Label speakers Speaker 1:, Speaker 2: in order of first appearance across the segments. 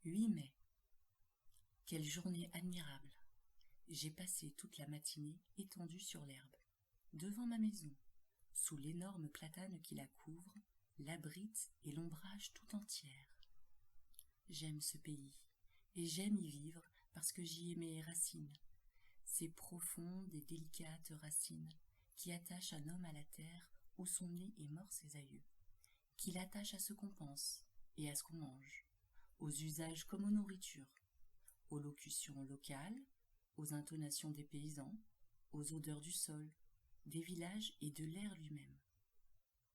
Speaker 1: 8 mai. Quelle journée admirable! J'ai passé toute la matinée étendue sur l'herbe, devant ma maison, sous l'énorme platane qui la couvre, l'abrite et l'ombrage tout entière. J'aime ce pays, et j'aime y vivre parce que j'y ai mes racines, ces profondes et délicates racines qui attachent un homme à la terre où sont nés et morts ses aïeux, qui l'attachent à ce qu'on pense et à ce qu'on mange, aux usages comme aux nourritures, aux locutions locales, aux intonations des paysans, aux odeurs du sol, des villages et de l'air lui-même.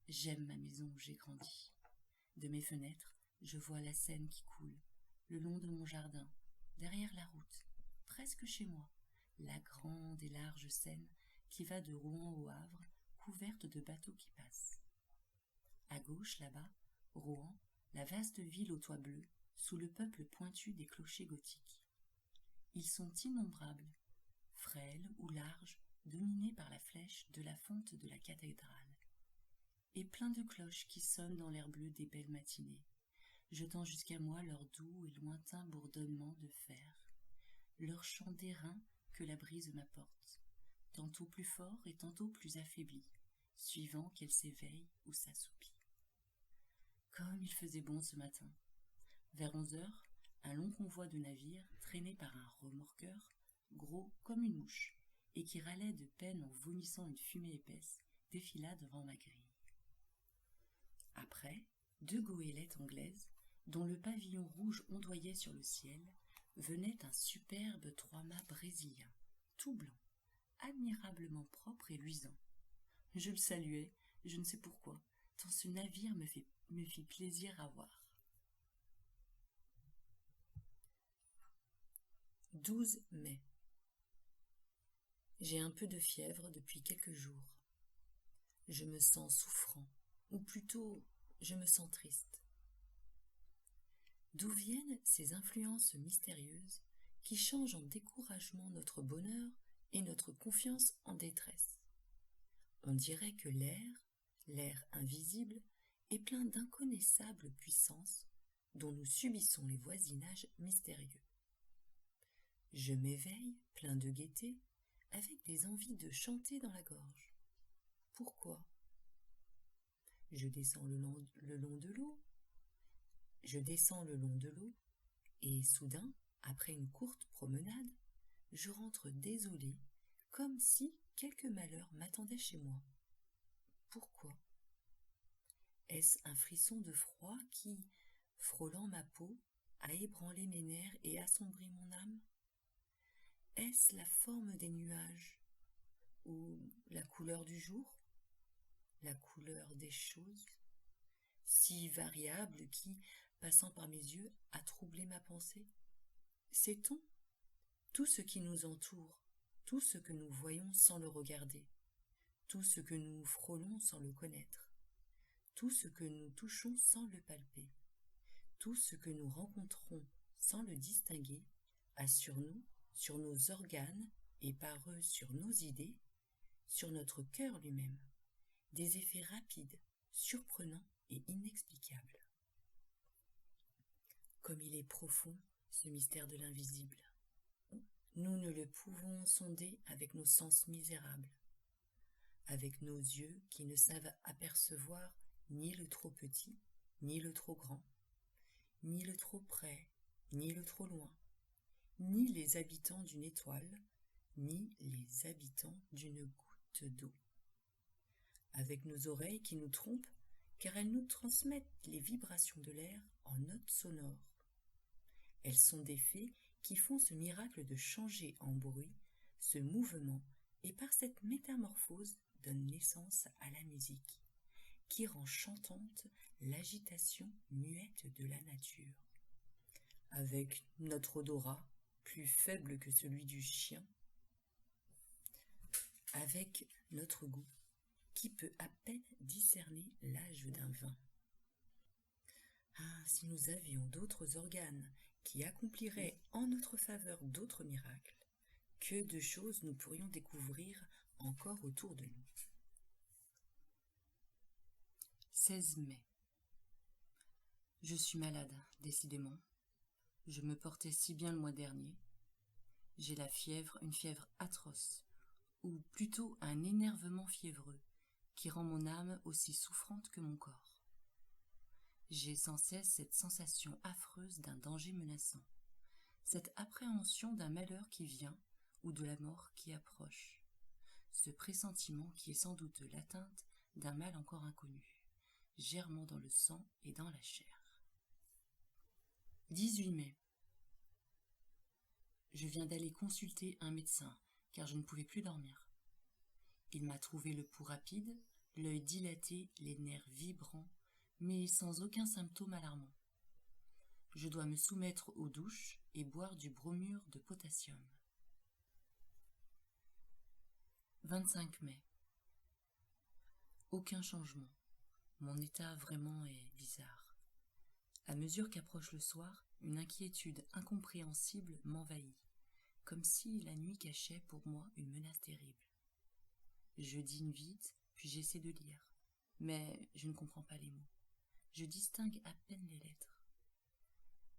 Speaker 1: J'aime ma maison où j'ai grandi. De mes fenêtres, je vois la Seine qui coule, le long de mon jardin, derrière la route, presque chez moi, la grande et large Seine qui va de Rouen au Havre, couverte de bateaux qui passent. À gauche, là-bas, Rouen, la vaste ville aux toits bleus, sous le peuple pointu des clochers gothiques. Ils sont innombrables, frêles ou larges, dominés par la flèche de la fonte de la cathédrale, et pleins de cloches qui sonnent dans l'air bleu des belles matinées, jetant jusqu'à moi leur doux et lointain bourdonnement de fer, leur chant d'airain que la brise m'apporte, tantôt plus fort et tantôt plus affaibli, suivant qu'elle s'éveille ou s'assoupit. Comme il faisait bon ce matin. Vers 11 heures, un long convoi de navires, traîné par un remorqueur, gros comme une mouche, et qui râlait de peine en vomissant une fumée épaisse, défila devant ma grille. Après, 2 goélettes anglaises, dont le pavillon rouge ondoyait sur le ciel, venait un superbe 3-mâts brésilien, tout blanc, admirablement propre et luisant. Je le saluai, je ne sais pourquoi, tant ce navire me fit plaisir à voir. 12 mai. J'ai un peu de fièvre depuis quelques jours. Je me sens souffrant, ou plutôt, je me sens triste. D'où viennent ces influences mystérieuses qui changent en découragement notre bonheur et notre confiance en détresse? On dirait que l'air invisible, est plein d'inconnaissables puissances dont nous subissons les voisinages mystérieux. Je m'éveille, plein de gaieté, avec des envies de chanter dans la gorge. Pourquoi? Je descends le long de l'eau. Et soudain, après une courte promenade, je rentre désolée, comme si quelque malheur m'attendait chez moi. Pourquoi? Est-ce un frisson de froid qui, frôlant ma peau, a ébranlé mes nerfs et assombri mon âme? Est-ce la forme des nuages, ou la couleur du jour, la couleur des choses, si variable qui, passant par mes yeux, a troublé ma pensée? Sait-on tout ce qui nous entoure, tout ce que nous voyons sans le regarder, tout ce que nous frôlons sans le connaître, tout ce que nous touchons sans le palper, tout ce que nous rencontrons sans le distinguer, a sur nous, sur nos organes et par eux sur nos idées, sur notre cœur lui-même, des effets rapides, surprenants et inexplicables. Comme il est profond, ce mystère de l'invisible. Nous ne le pouvons sonder avec nos sens misérables, avec nos yeux qui ne savent apercevoir ni le trop petit, ni le trop grand, ni le trop près, ni le trop loin, ni les habitants d'une étoile, ni les habitants d'une goutte d'eau. Avec nos oreilles qui nous trompent, car elles nous transmettent les vibrations de l'air en notes sonores. Elles sont des fées qui font ce miracle de changer en bruit, ce mouvement, et par cette métamorphose donnent naissance à la musique, qui rend chantante l'agitation muette de la nature. Avec notre odorat, plus faible que celui du chien, avec notre goût, qui peut à peine discerner l'âge d'un vin. Ah, si nous avions d'autres organes qui accompliraient en notre faveur d'autres miracles, que de choses nous pourrions découvrir encore autour de nous. 16 mai. Je suis malade, décidément. Je me portais si bien le mois dernier. J'ai la fièvre, une fièvre atroce, ou plutôt un énervement fiévreux, qui rend mon âme aussi souffrante que mon corps. J'ai sans cesse cette sensation affreuse d'un danger menaçant, cette appréhension d'un malheur qui vient ou de la mort qui approche, ce pressentiment qui est sans doute l'atteinte d'un mal encore inconnu, germant dans le sang et dans la chair. 18 mai. Je viens d'aller consulter un médecin, car je ne pouvais plus dormir. Il m'a trouvé le pouls rapide, l'œil dilaté, les nerfs vibrants, mais sans aucun symptôme alarmant. Je dois me soumettre aux douches et boire du bromure de potassium. 25 mai. Aucun changement. Mon état vraiment est bizarre. À mesure qu'approche le soir, une inquiétude incompréhensible m'envahit, comme si la nuit cachait pour moi une menace terrible. Je dîne vite, puis j'essaie de lire, mais je ne comprends pas les mots. Je distingue à peine les lettres.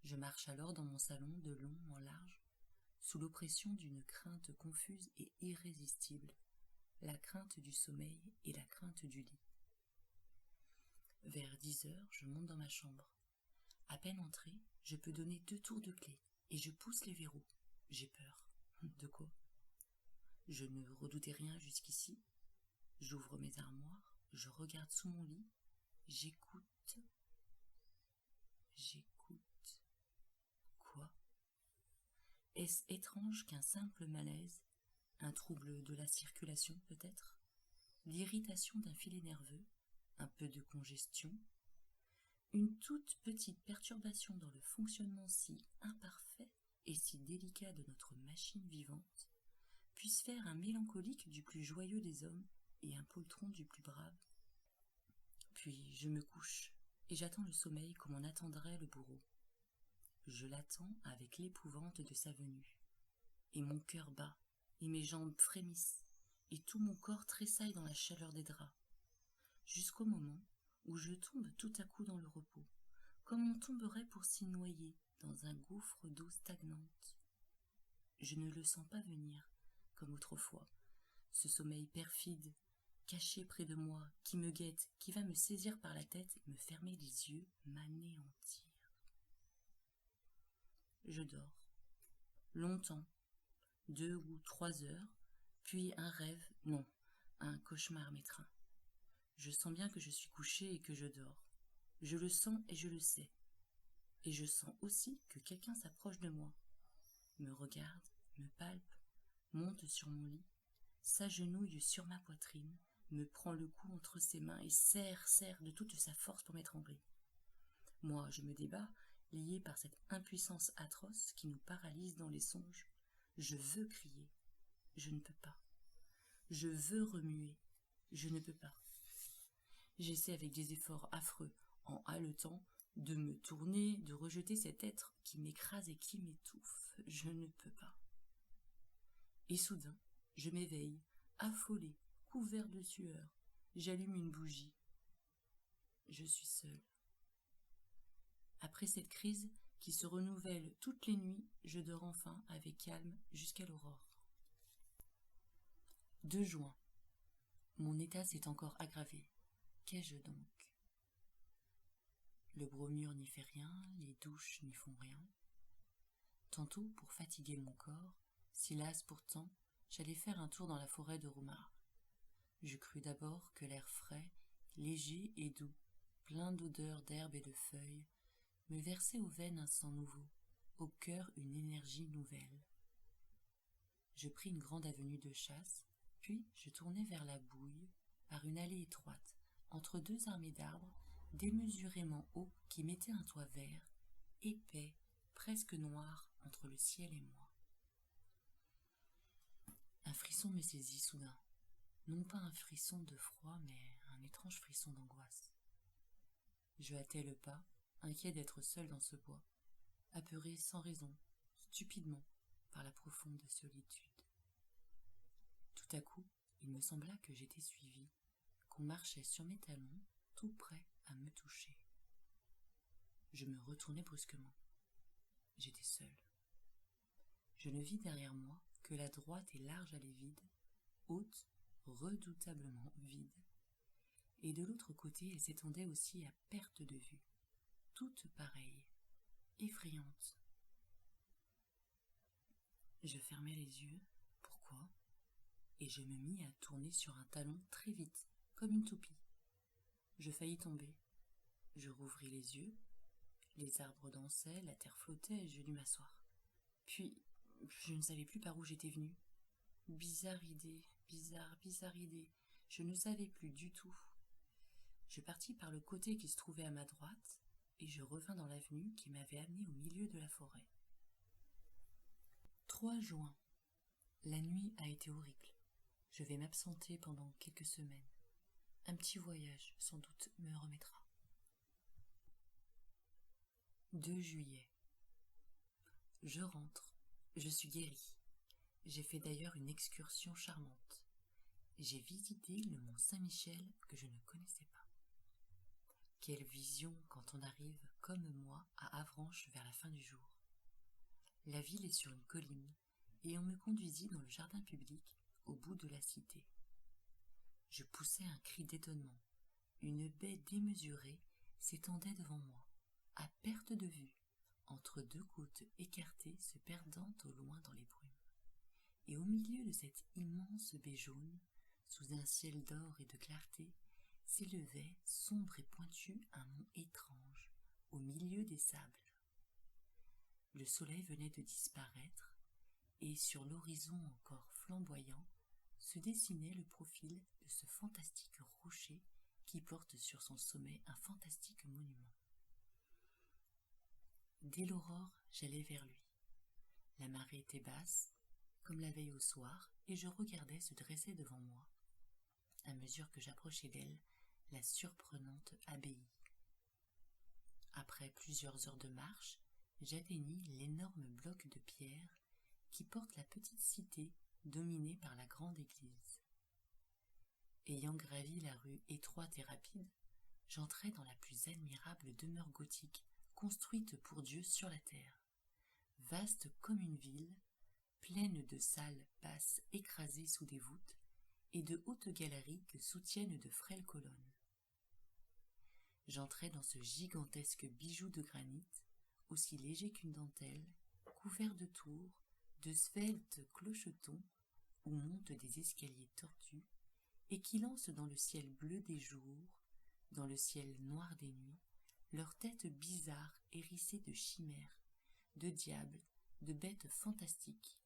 Speaker 1: Je marche alors dans mon salon de long en large, sous l'oppression d'une crainte confuse et irrésistible, la crainte du sommeil et la crainte du lit. Vers 10 heures, je monte dans ma chambre. À peine entré, je peux donner 2 tours de clé, et je pousse les verrous. J'ai peur. De quoi? Je ne redoutais rien jusqu'ici. J'ouvre mes armoires, je regarde sous mon lit, j'écoute. Quoi? Est-ce étrange qu'un simple malaise, un trouble de la circulation peut-être, l'irritation d'un filet nerveux, un peu de congestion, une toute petite perturbation dans le fonctionnement si imparfait et si délicat de notre machine vivante, puisse faire un mélancolique du plus joyeux des hommes et un poltron du plus brave? Puis je me couche, et j'attends le sommeil comme on attendrait le bourreau. Je l'attends avec l'épouvante de sa venue, et mon cœur bat, et mes jambes frémissent, et tout mon corps tressaille dans la chaleur des draps, jusqu'au moment où je tombe tout à coup dans le repos, comme on tomberait pour s'y noyer dans un gouffre d'eau stagnante. Je ne le sens pas venir, comme autrefois, ce sommeil perfide, caché près de moi, qui me guette, qui va me saisir par la tête et me fermer les yeux, m'anéantir. Je dors. Longtemps, 2 ou 3 heures, puis un rêve, non, un cauchemar m'étreint. Je sens bien que je suis couché et que je dors. Je le sens et je le sais. Et je sens aussi que quelqu'un s'approche de moi, me regarde, me palpe, monte sur mon lit, s'agenouille sur ma poitrine, me prend le cou entre ses mains et serre de toute sa force pour m'étrangler. Moi, je me débats, lié par cette impuissance atroce qui nous paralyse dans les songes. Je veux crier, je ne peux pas. Je veux remuer, je ne peux pas. J'essaie avec des efforts affreux, en haletant, de me tourner, de rejeter cet être qui m'écrase et qui m'étouffe. Je ne peux pas. Et soudain, je m'éveille, affolé, couvert de sueur. J'allume une bougie. Je suis seule. Après cette crise qui se renouvelle toutes les nuits, je dors enfin avec calme jusqu'à l'aurore. 2 juin. Mon état s'est encore aggravé. Qu'ai-je donc? Le bromure n'y fait rien, les douches n'y font rien. Tantôt, pour fatiguer mon corps, si las pourtant, j'allais faire un tour dans la forêt de Roumare. Je crus d'abord que l'air frais, léger et doux, plein d'odeurs d'herbes et de feuilles, me versait aux veines un sang nouveau, au cœur une énergie nouvelle. Je pris une grande avenue de chasse, puis je tournai vers la Bouille, par une allée étroite, entre 2 armées d'arbres, démesurément hauts qui mettaient un toit vert, épais, presque noir, entre le ciel et moi. Un frisson me saisit soudain, non pas un frisson de froid, mais un étrange frisson d'angoisse. Je hâtai le pas, inquiet d'être seul dans ce bois, apeuré sans raison, stupidement, par la profonde solitude. Tout à coup, il me sembla que j'étais suivi, qu'on marchait sur mes talons, tout prêt à me toucher. Je me retournai brusquement. j'étais seule. Je ne vis derrière moi que la droite et large allée vide, haute, redoutablement vide, et de l'autre côté elle s'étendait aussi à perte de vue, toute pareille, effrayante. Je fermai les yeux, pourquoi, et je me mis à tourner sur un talon très vite, comme une toupie. Je faillis tomber. Je rouvris les yeux, les arbres dansaient, la terre flottait et je dus m'asseoir. Puis, je ne savais plus par où j'étais venue. Bizarre idée, bizarre idée, je ne savais plus du tout. Je partis par le côté qui se trouvait à ma droite, et je revins dans l'avenue qui m'avait amené au milieu de la forêt. 3 juin. La nuit a été horrible. Je vais m'absenter pendant quelques semaines. Un petit voyage, sans doute, me remettra. 2 juillet. Je rentre. Je suis guérie. J'ai fait d'ailleurs une excursion charmante. J'ai visité le mont Saint-Michel que je ne connaissais pas. Quelle vision quand on arrive, comme moi, à Avranches vers la fin du jour. La ville est sur une colline, et on me conduisit dans le jardin public, au bout de la cité. Je poussai un cri d'étonnement. Une baie démesurée s'étendait devant moi, à perte de vue, entre 2 côtes écartées se perdant au loin dans les brumes. Et au milieu de cette immense baie jaune, sous un ciel d'or et de clarté, s'élevait, sombre et pointu, un mont étrange, au milieu des sables. Le soleil venait de disparaître, et sur l'horizon encore flamboyant, se dessinait le profil de ce fantastique rocher qui porte sur son sommet un fantastique monument. Dès l'aurore, j'allai vers lui. La marée était basse, comme la veille au soir, et je regardais se dresser devant moi, à mesure que j'approchais d'elle, la surprenante abbaye. Après plusieurs heures de marche, j'atteignis l'énorme bloc de pierre qui porte la petite cité dominée par la grande église. Ayant gravi la rue étroite et rapide, j'entrai dans la plus admirable demeure gothique construite pour Dieu sur la terre, vaste comme une ville, pleine de salles basses écrasées sous des voûtes et de hautes galeries que soutiennent de frêles colonnes. J'entrai dans ce gigantesque bijou de granit, aussi léger qu'une dentelle, couvert de tours, de sveltes clochetons où montent des escaliers tortus et qui lancent dans le ciel bleu des jours, dans le ciel noir des nuits, leurs têtes bizarres hérissées de chimères, de diables, de bêtes fantastiques,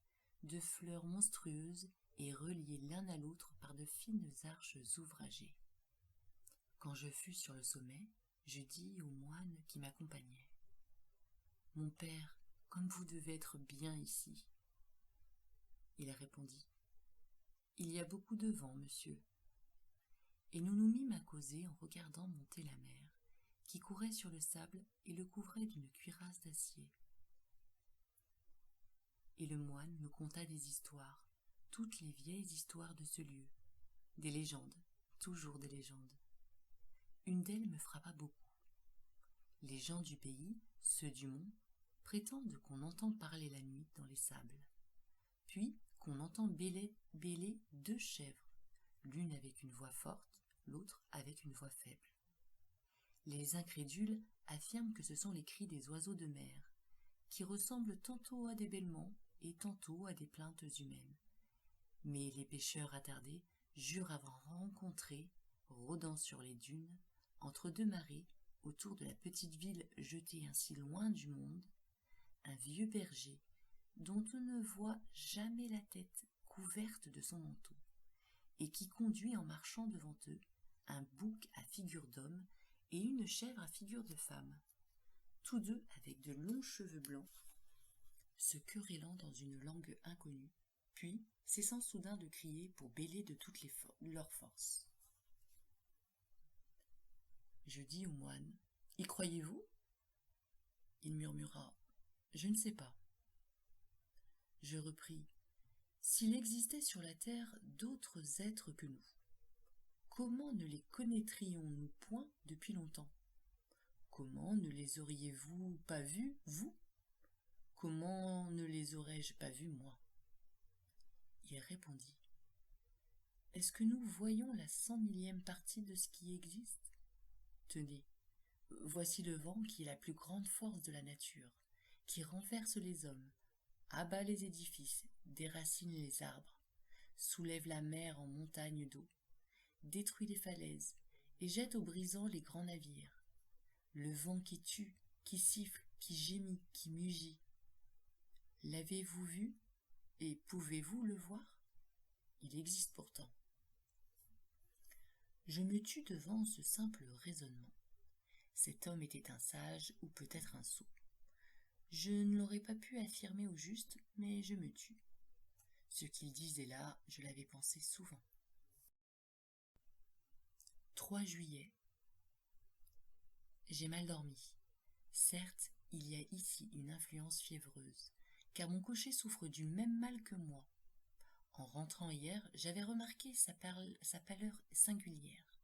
Speaker 1: de fleurs monstrueuses et reliées l'un à l'autre par de fines arches ouvragées. Quand je fus sur le sommet, je dis au moine qui m'accompagnait : « Mon père, comme vous devez être bien ici. » Il répondit : « Il y a beaucoup de vent, monsieur. » Et nous nous mîmes à causer en regardant monter la mer, qui courait sur le sable et le couvrait d'une cuirasse d'acier. Et le moine me conta des histoires, toutes les vieilles histoires de ce lieu, des légendes, toujours des légendes. Une d'elles me frappa beaucoup. Les gens du pays, ceux du mont, prétendent qu'on entend parler la nuit dans les sables, puis qu'on entend bêler 2 chèvres, l'une avec une voix forte, l'autre avec une voix faible. Les incrédules affirment que ce sont les cris des oiseaux de mer, qui ressemblent tantôt à des bêlements et tantôt à des plaintes humaines. Mais les pêcheurs attardés jurent avoir rencontré, rôdant sur les dunes, entre 2 marées, autour de la petite ville jetée ainsi loin du monde, un vieux berger dont on ne voit jamais la tête couverte de son manteau, et qui conduit en marchant devant eux un bouc à figure d'homme et une chèvre à figure de femme, tous deux avec de longs cheveux blancs, se querellant dans une langue inconnue, puis cessant soudain de crier pour bêler de toutes leurs forces. Je dis au moine : « Y croyez-vous ? » Il murmura : « Je ne sais pas. » Je repris : « S'il existait sur la terre d'autres êtres que nous, comment ne les connaîtrions-nous point depuis longtemps ? Comment ne les auriez-vous pas vus, vous ? Comment ne les aurais-je pas vus, moi? Il répondit. Est-ce que nous voyons la 100 000e partie de ce qui existe? Tenez, voici le vent qui est la plus grande force de la nature, qui renverse les hommes, abat les édifices, déracine les arbres, soulève la mer en montagne d'eau, détruit les falaises et jette aux brisants les grands navires. Le vent qui tue, qui siffle, qui gémit, qui mugit. L'avez-vous vu et pouvez-vous le voir? Il existe pourtant. Je me tus devant ce simple raisonnement. Cet homme était un sage ou peut-être un sot. Je ne l'aurais pas pu affirmer au juste, mais je me tus. Ce qu'il disait là, je l'avais pensé souvent. 3 juillet. J'ai mal dormi. Certes, il y a ici une influence fiévreuse, car mon cocher souffre du même mal que moi. En rentrant hier, j'avais remarqué sa pâleur singulière.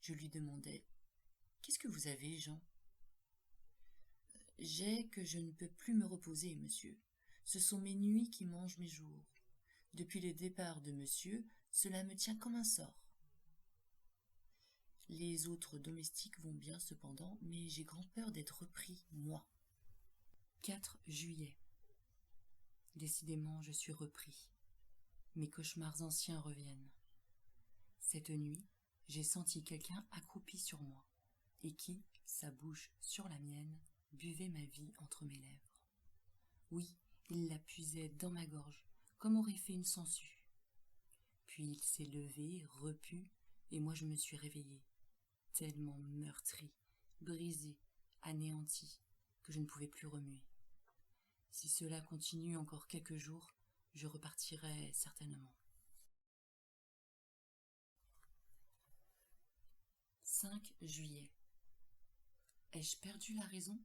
Speaker 1: Je lui demandai « Qu'est-ce que vous avez, Jean ?» « J'ai que je ne peux plus me reposer, monsieur. Ce sont mes nuits qui mangent mes jours. Depuis le départ de monsieur, cela me tient comme un sort. Les autres domestiques vont bien cependant, mais j'ai grand peur d'être repris, moi. 4 juillet. Décidément, je suis repris. Mes cauchemars anciens reviennent. Cette nuit, j'ai senti quelqu'un accroupi sur moi, et qui, sa bouche sur la mienne, buvait ma vie entre mes lèvres. Oui, il la puisait dans ma gorge, comme aurait fait une sangsue. Puis il s'est levé, repu, et moi je me suis réveillée, tellement meurtrie, brisée, anéantie, que je ne pouvais plus remuer. Si cela continue encore quelques jours, je repartirai certainement. 5 juillet. Ai-je perdu la raison?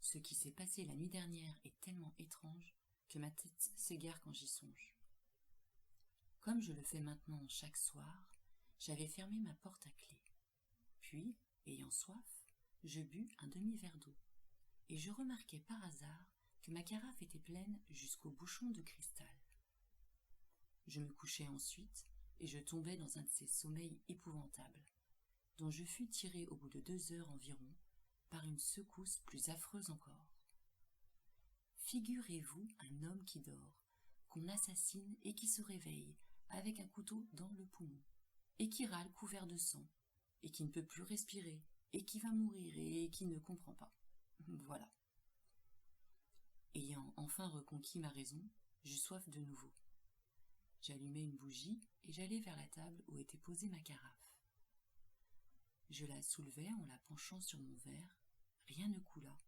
Speaker 1: Ce qui s'est passé la nuit dernière est tellement étrange que ma tête s'égare quand j'y songe. Comme je le fais maintenant chaque soir, j'avais fermé ma porte à clé. Puis, ayant soif, je bus un demi-verre d'eau, et je remarquai par hasard que ma carafe était pleine jusqu'au bouchon de cristal. Je me couchai ensuite, et je tombai dans un de ces sommeils épouvantables, dont je fus tiré au bout de 2 heures environ, par une secousse plus affreuse encore. Figurez-vous un homme qui dort, qu'on assassine et qui se réveille avec un couteau dans le poumon, et qui râle couvert de sang, et qui ne peut plus respirer, et qui va mourir et qui ne comprend pas. Voilà. Ayant enfin reconquis ma raison, j'eus soif de nouveau. J'allumai une bougie et j'allai vers la table où était posée ma carafe. Je la soulevai en la penchant sur mon verre. Rien ne coula.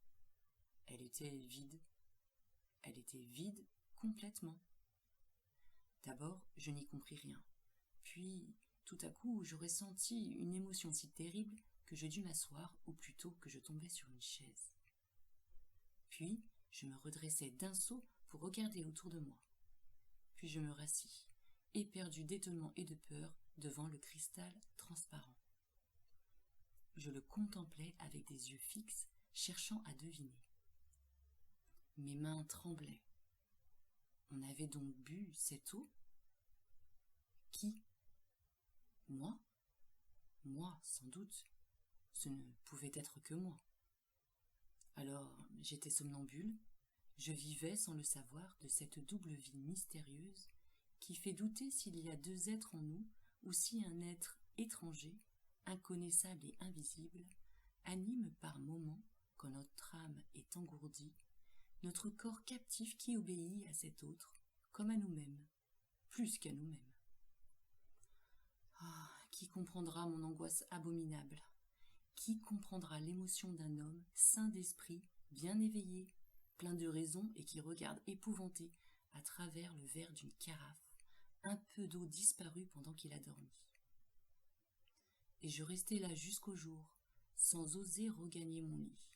Speaker 1: Elle était vide. Elle était vide complètement. D'abord, je n'y compris rien. Puis, tout à coup, je ressentis une émotion si terrible que je dus m'asseoir, ou plutôt que je tombai sur une chaise. Puis, je me redressai d'un saut pour regarder autour de moi. Puis je me rassis, éperdu d'étonnement et de peur devant le cristal transparent. Je le contemplais avec des yeux fixes, cherchant à deviner. Mes mains tremblaient. On avait donc bu cette eau? Qui? Moi? Moi, sans doute. Ce ne pouvait être que moi. Alors, j'étais somnambule, je vivais sans le savoir de cette double vie mystérieuse qui fait douter s'il y a 2 êtres en nous ou si un être étranger, inconnaissable et invisible, anime par moments, quand notre âme est engourdie, notre corps captif qui obéit à cet autre, comme à nous-mêmes, plus qu'à nous-mêmes. Ah, qui comprendra mon angoisse abominable? Qui comprendra l'émotion d'un homme sain d'esprit, bien éveillé, plein de raison et qui regarde épouvanté à travers le verre d'une carafe, un peu d'eau disparue pendant qu'il a dormi? Et je restai là jusqu'au jour, sans oser regagner mon lit.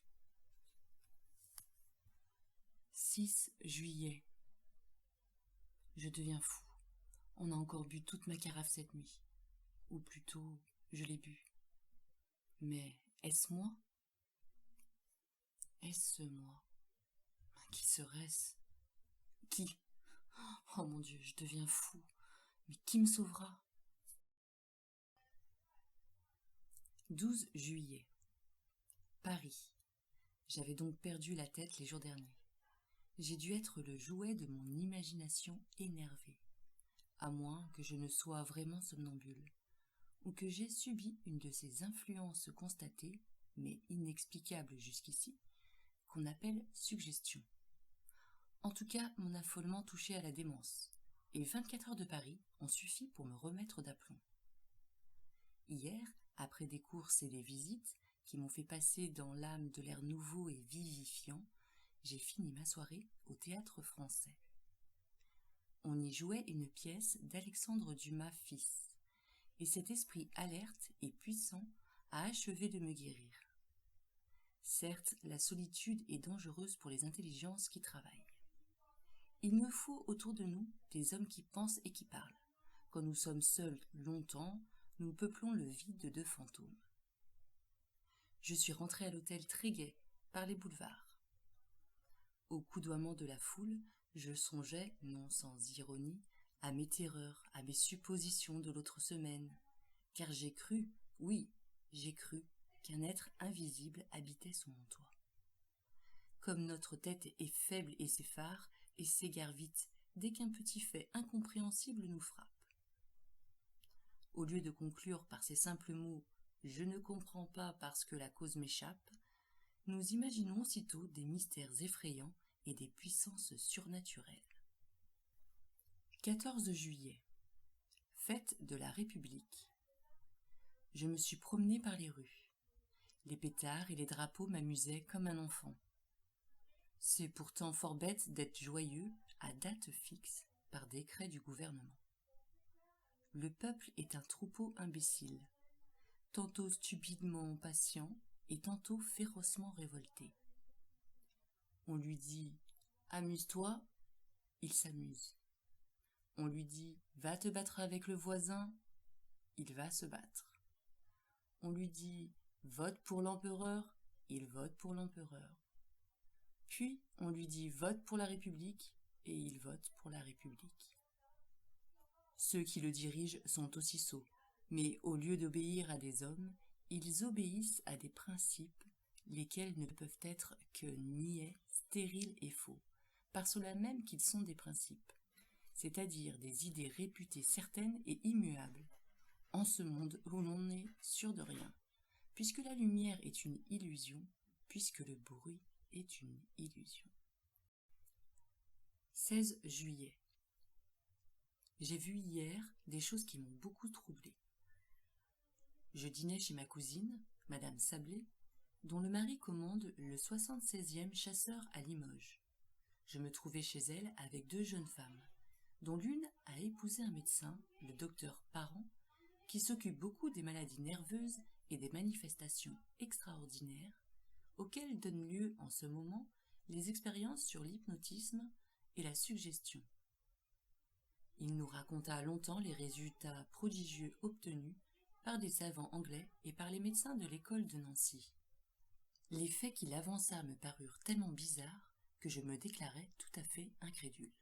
Speaker 1: 6 juillet. Je deviens fou. On a encore bu toute ma carafe cette nuit. Ou plutôt, je l'ai bu. Mais est-ce moi? Est-ce moi? Qui serait-ce? Qui? Oh mon Dieu, je deviens fou. Mais qui me sauvera? 12 juillet. Paris. J'avais donc perdu la tête les jours derniers. J'ai dû être le jouet de mon imagination énervée, à moins que je ne sois vraiment somnambule, ou que j'aie subi une de ces influences constatées, mais inexplicables jusqu'ici, qu'on appelle suggestion. En tout cas, mon affolement touchait à la démence, et 24 heures de Paris ont suffi pour me remettre d'aplomb. Hier, après des courses et des visites qui m'ont fait passer dans l'âme de l'air nouveau et vivifiant, j'ai fini ma soirée au Théâtre Français. On y jouait une pièce d'Alexandre Dumas fils, et cet esprit alerte et puissant a achevé de me guérir. Certes, la solitude est dangereuse pour les intelligences qui travaillent. Il me faut autour de nous des hommes qui pensent et qui parlent. Quand nous sommes seuls longtemps, nous peuplons le vide de fantômes. Je suis rentrée à l'hôtel très gai, par les boulevards. Au coudoiement de la foule, je songeais, non sans ironie, à mes terreurs, à mes suppositions de l'autre semaine, car j'ai cru, oui, j'ai cru, qu'un être invisible habitait sous mon toit. Comme notre tête est faible et s'effare, et s'égare vite, dès qu'un petit fait incompréhensible nous frappe. Au lieu de conclure par ces simples mots « je ne comprends pas parce que la cause m'échappe », nous imaginons aussitôt des mystères effrayants et des puissances surnaturelles. 14 juillet. Fête de la République. Je me suis promenée par les rues. Les pétards et les drapeaux m'amusaient comme un enfant. C'est pourtant fort bête d'être joyeux à date fixe par décret du gouvernement. Le peuple est un troupeau imbécile, tantôt stupidement patient et tantôt férocement révolté. On lui dit « amuse-toi », il s'amuse. On lui dit « va te battre avec le voisin », il va se battre. On lui dit « vote pour l'empereur », il vote pour l'empereur. Puis on lui dit « vote pour la République » et il vote pour la République. Ceux qui le dirigent sont aussi sots, mais au lieu d'obéir à des hommes, ils obéissent à des principes, lesquels ne peuvent être que niais, stériles et faux, par cela même qu'ils sont des principes, c'est-à-dire des idées réputées certaines et immuables, en ce monde où l'on n'est sûr de rien, puisque la lumière est une illusion, puisque le bruit est une illusion. 16 juillet. J'ai vu hier des choses qui m'ont beaucoup troublée. Je dînais chez ma cousine, Madame Sablé, dont le mari commande le 76e chasseur à Limoges. Je me trouvais chez elle avec 2 jeunes femmes, dont l'une a épousé un médecin, le docteur Parent, qui s'occupe beaucoup des maladies nerveuses et des manifestations extraordinaires auxquelles donnent lieu en ce moment les expériences sur l'hypnotisme et la suggestion. Il nous raconta longtemps les résultats prodigieux obtenus par des savants anglais et par les médecins de l'école de Nancy. Les faits qu'il avança me parurent tellement bizarres que je me déclarai tout à fait incrédule.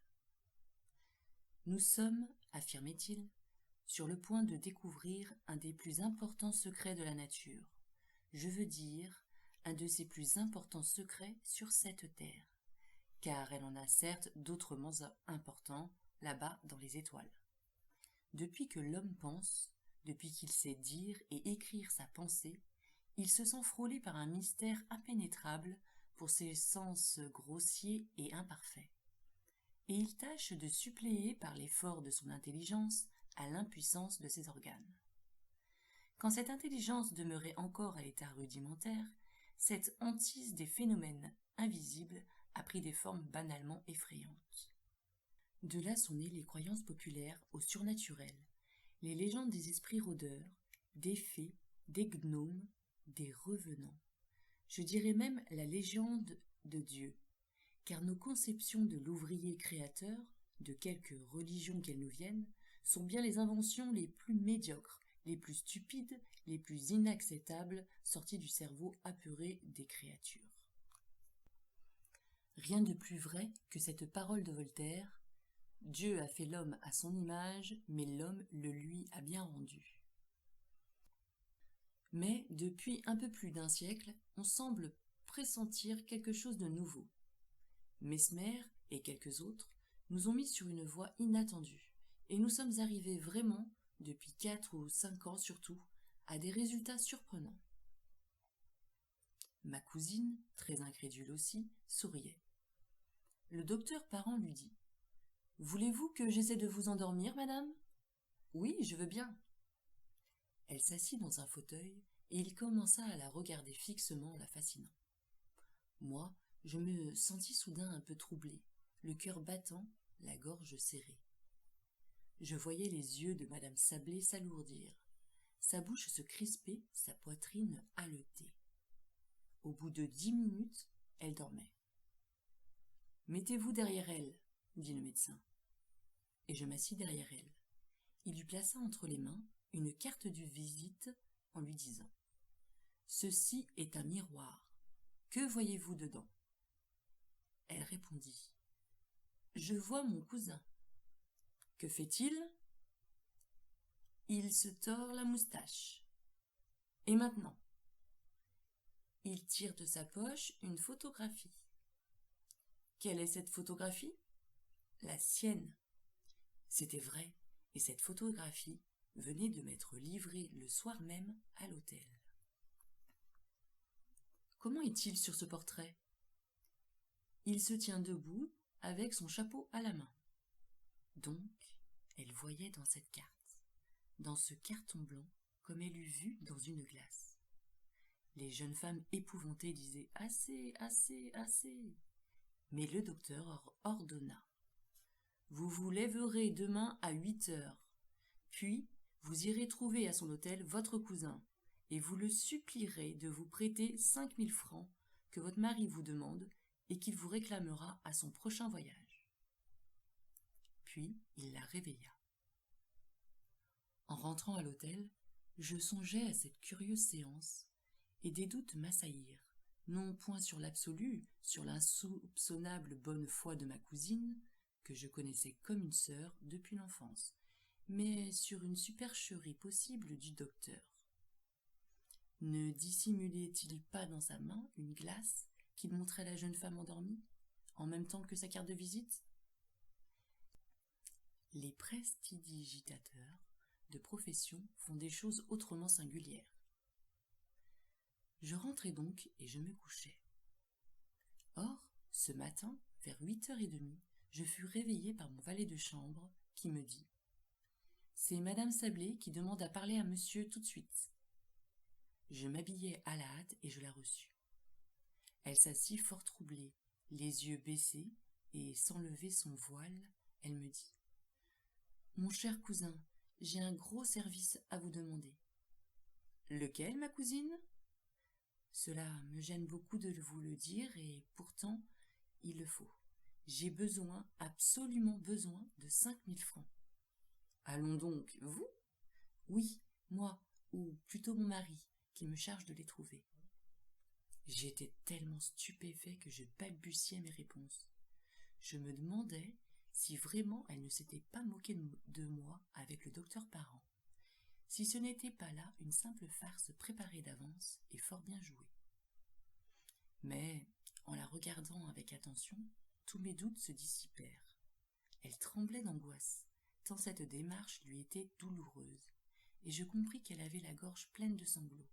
Speaker 1: Nous sommes, affirmait-il, sur le point de découvrir un des plus importants secrets de la nature, je veux dire, un de ses plus importants secrets sur cette terre, car elle en a certes d'autres moins importants là-bas dans les étoiles. Depuis que l'homme pense, depuis qu'il sait dire et écrire sa pensée, il se sent frôlé par un mystère impénétrable pour ses sens grossiers et imparfaits. Et il tâche de suppléer par l'effort de son intelligence à l'impuissance de ses organes. Quand cette intelligence demeurait encore à l'état rudimentaire, cette hantise des phénomènes invisibles a pris des formes banalement effrayantes. De là sont nées les croyances populaires au surnaturel, les légendes des esprits rôdeurs, des fées, des gnomes, des revenants. Je dirais même la légende de Dieu, car nos conceptions de l'ouvrier créateur, de quelque religion qu'elles nous viennent, sont bien les inventions les plus médiocres, les plus stupides, les plus inacceptables, sorties du cerveau apeuré des créatures. Rien de plus vrai que cette parole de Voltaire. Dieu a fait l'homme à son image, mais l'homme le lui a bien rendu. Mais depuis un peu plus d'un siècle, on semble pressentir quelque chose de nouveau. Mesmer et quelques autres nous ont mis sur une voie inattendue, et nous sommes arrivés vraiment, depuis 4 ou 5 ans surtout, à des résultats surprenants. Ma cousine, très incrédule aussi, souriait. Le docteur Parent lui dit « Voulez-vous que j'essaie de vous endormir, madame ?»« Oui, je veux bien. » Elle s'assit dans un fauteuil et il commença à la regarder fixement, la fascinant. Moi, je me sentis soudain un peu troublé, le cœur battant, la gorge serrée. Je voyais les yeux de madame Sablé s'alourdir, sa bouche se crisper, sa poitrine haleter. Au bout de 10 minutes, elle dormait. « Mettez-vous derrière elle, » dit le médecin. Et je m'assis derrière elle. Il lui plaça entre les mains une carte de visite en lui disant « Ceci est un miroir. Que voyez-vous dedans ?» Elle répondit « Je vois mon cousin. » « Que fait-il » ?« Il se tord la moustache. » « Et maintenant ?» Il tire de sa poche une photographie. « Quelle est cette photographie ?»« La sienne. » C'était vrai, et cette photographie venait de m'être livrée le soir même à l'hôtel. Comment est-il sur ce portrait ? Il se tient debout avec son chapeau à la main. Donc, elle voyait dans cette carte, dans ce carton blanc, comme elle eût vu dans une glace. Les jeunes femmes épouvantées disaient « Assez, assez, assez !» Mais le docteur ordonna « Vous vous lèverez demain à 8 heures, puis vous irez trouver à son hôtel votre cousin, et vous le supplierez de vous prêter 5 000 francs que votre mari vous demande et qu'il vous réclamera à son prochain voyage. » Puis il la réveilla. En rentrant à l'hôtel, je songeais à cette curieuse séance, et des doutes m'assaillirent, non point sur l'absolu, sur l'insoupçonnable bonne foi de ma cousine, que je connaissais comme une sœur depuis l'enfance, mais sur une supercherie possible du docteur. Ne dissimulait-il pas dans sa main une glace qu'il montrait à la jeune femme endormie, en même temps que sa carte de visite ? Les prestidigitateurs de profession font des choses autrement singulières. Je rentrai donc et je me couchai. Or, ce matin, vers 8h30, je fus réveillé par mon valet de chambre qui me dit « C'est madame Sablé qui demande à parler à monsieur tout de suite. » Je m'habillai à la hâte et je la reçus. Elle s'assit fort troublée, les yeux baissés, et sans lever son voile, elle me dit « Mon cher cousin, j'ai un gros service à vous demander. »« Lequel, ma cousine ?»« Cela me gêne beaucoup de vous le dire, et pourtant, il le faut. J'ai besoin, absolument besoin, de 5 000 francs. »« Allons donc, vous ?»« Oui, moi, ou plutôt mon mari, qui me charge de les trouver. » J'étais tellement stupéfait que je balbutiais mes réponses. Je me demandais si vraiment elle ne s'était pas moquée de moi avec le docteur Parent, si ce n'était pas là une simple farce préparée d'avance et fort bien jouée. Mais, en la regardant avec attention, tous mes doutes se dissipèrent. Elle tremblait d'angoisse, tant cette démarche lui était douloureuse, et je compris qu'elle avait la gorge pleine de sanglots.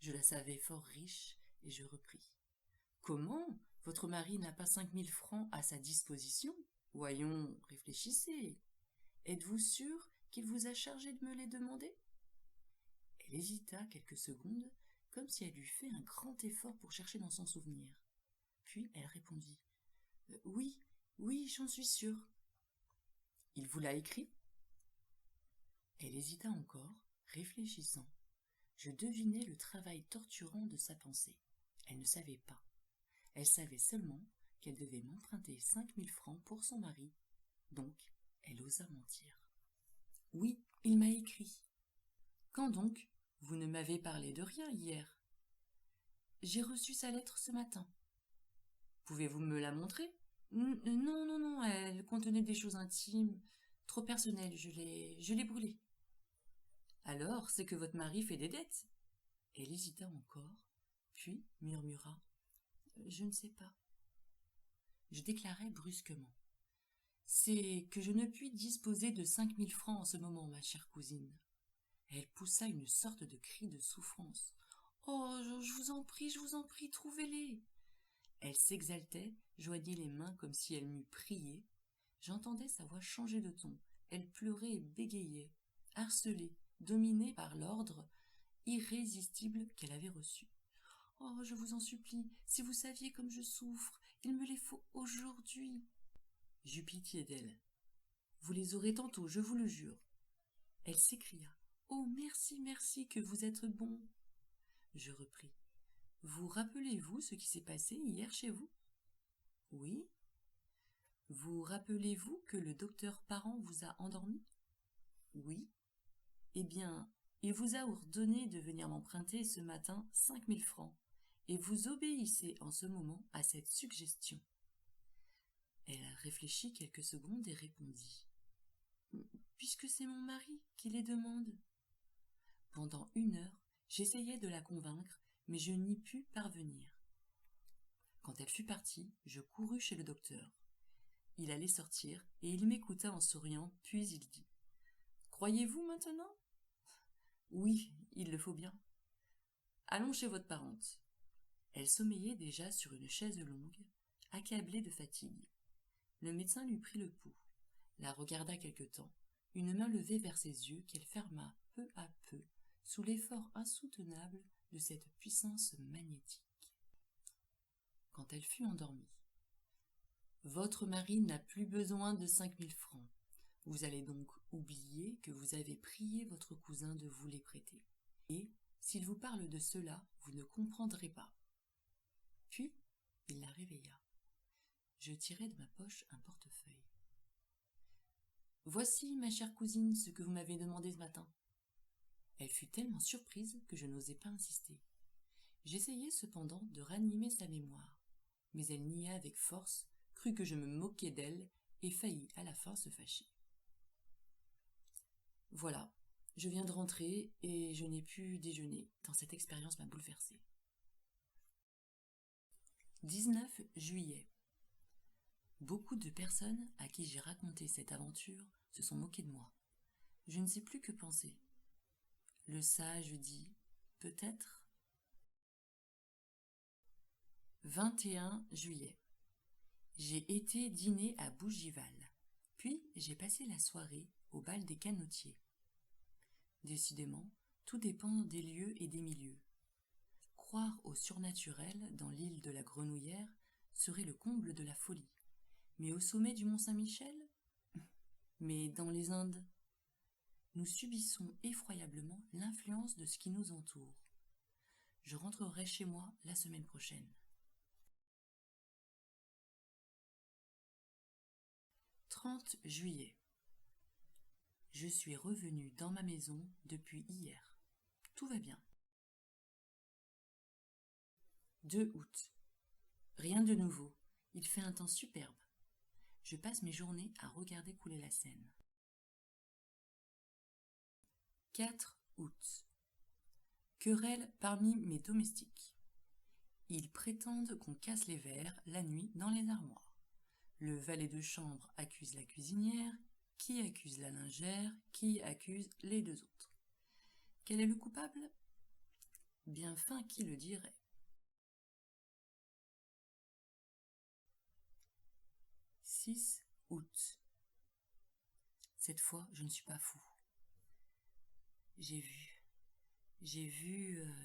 Speaker 1: Je la savais fort riche, et je repris. « Comment ? Votre mari n'a pas 5 000 francs à sa disposition ? Voyons, réfléchissez. Êtes-vous sûr qu'il vous a chargé de me les demander ?» Elle hésita quelques secondes, comme si elle eût fait un grand effort pour chercher dans son souvenir. Puis elle répondit « Oui, oui, j'en suis sûre. »« Il vous l'a écrit ?» Elle hésita encore, réfléchissant. Je devinais le travail torturant de sa pensée. Elle ne savait pas. Elle savait seulement qu'elle devait m'emprunter 5 000 francs pour son mari. Donc, elle osa mentir. « Oui, il m'a écrit. »« Quand donc ? Vous ne m'avez parlé de rien hier. »« J'ai reçu sa lettre ce matin. » « Pouvez-vous me la montrer? Non, non, non, elle contenait des choses intimes, trop personnelles, je l'ai brûlée. Alors, c'est que votre mari fait des dettes? Elle hésita encore, puis murmura: Je ne sais pas. Je déclarai brusquement: C'est que je ne puis disposer de 5000 francs en ce moment, ma chère cousine. Elle poussa une sorte de cri de souffrance. Oh, je vous en prie, trouvez-les. Elle s'exaltait, joignait les mains comme si elle m'eût prié. J'entendais sa voix changer de ton. Elle pleurait et bégayait, harcelée, dominée par l'ordre irrésistible qu'elle avait reçu. Oh, je vous en supplie, si vous saviez comme je souffre, il me les faut aujourd'hui. J'eus pitié d'elle. Vous les aurez tantôt, je vous le jure. Elle s'écria. Oh, merci, merci, que vous êtes bon. Je repris. Vous rappelez-vous ce qui s'est passé hier chez vous? Oui. Vous rappelez-vous que le docteur Parent vous a endormi? Oui. Eh bien, il vous a ordonné de venir m'emprunter ce matin 5000 francs, et vous obéissez en ce moment à cette suggestion. Elle réfléchit quelques secondes et répondit: Puisque c'est mon mari qui les demande. Pendant 1 heure, j'essayai de la convaincre, mais je n'y pus parvenir. Quand elle fut partie, je courus chez le docteur. Il allait sortir, et il m'écouta en souriant, puis il dit: Croyez-vous maintenant? Oui, il le faut bien. Allons chez votre parente. Elle sommeillait déjà sur une chaise longue, accablée de fatigue. Le médecin lui prit le pouls, la regarda quelque temps, une main levée vers ses yeux qu'elle ferma peu à peu, sous l'effort insoutenable de cette puissance magnétique. Quand elle fut endormie: Votre mari n'a plus besoin de 5000 francs. Vous allez donc oublier que vous avez prié votre cousin de vous les prêter. Et, s'il vous parle de cela, vous ne comprendrez pas. Puis, il la réveilla. Je tirai de ma poche un portefeuille. Voici, ma chère cousine, ce que vous m'avez demandé ce matin. Elle fut tellement surprise que je n'osai pas insister. J'essayai cependant de ranimer sa mémoire, mais elle nia avec force, crut que je me moquais d'elle et faillit à la fin se fâcher. Voilà, je viens de rentrer et je n'ai pu déjeuner, tant cette expérience m'a bouleversée. 19 juillet. Beaucoup de personnes à qui j'ai raconté cette aventure se sont moquées de moi. Je ne sais plus que penser. Le sage dit peut-être. 21 juillet. J'ai été dîner à Bougival, puis j'ai passé la soirée au bal des canotiers. Décidément, tout dépend des lieux et des milieux. Croire au surnaturel dans l'île de la Grenouillère serait le comble de la folie. Mais au sommet du Mont Saint-Michel? Mais dans les Indes? Nous subissons effroyablement l'influence de ce qui nous entoure. Je rentrerai chez moi la semaine prochaine. 30 juillet. Je suis revenu dans ma maison depuis hier. Tout va bien. 2 août. Rien de nouveau. Il fait un temps superbe. Je passe mes journées à regarder couler la Seine. 4 août. Querelle parmi mes domestiques. Ils prétendent qu'on casse les verres la nuit dans les armoires. Le valet de chambre accuse la cuisinière, qui accuse la lingère, qui accuse les 2 autres. Quel est le coupable? Bien fin qui le dirait. 6 août. Cette fois, je ne suis pas fou. J'ai vu,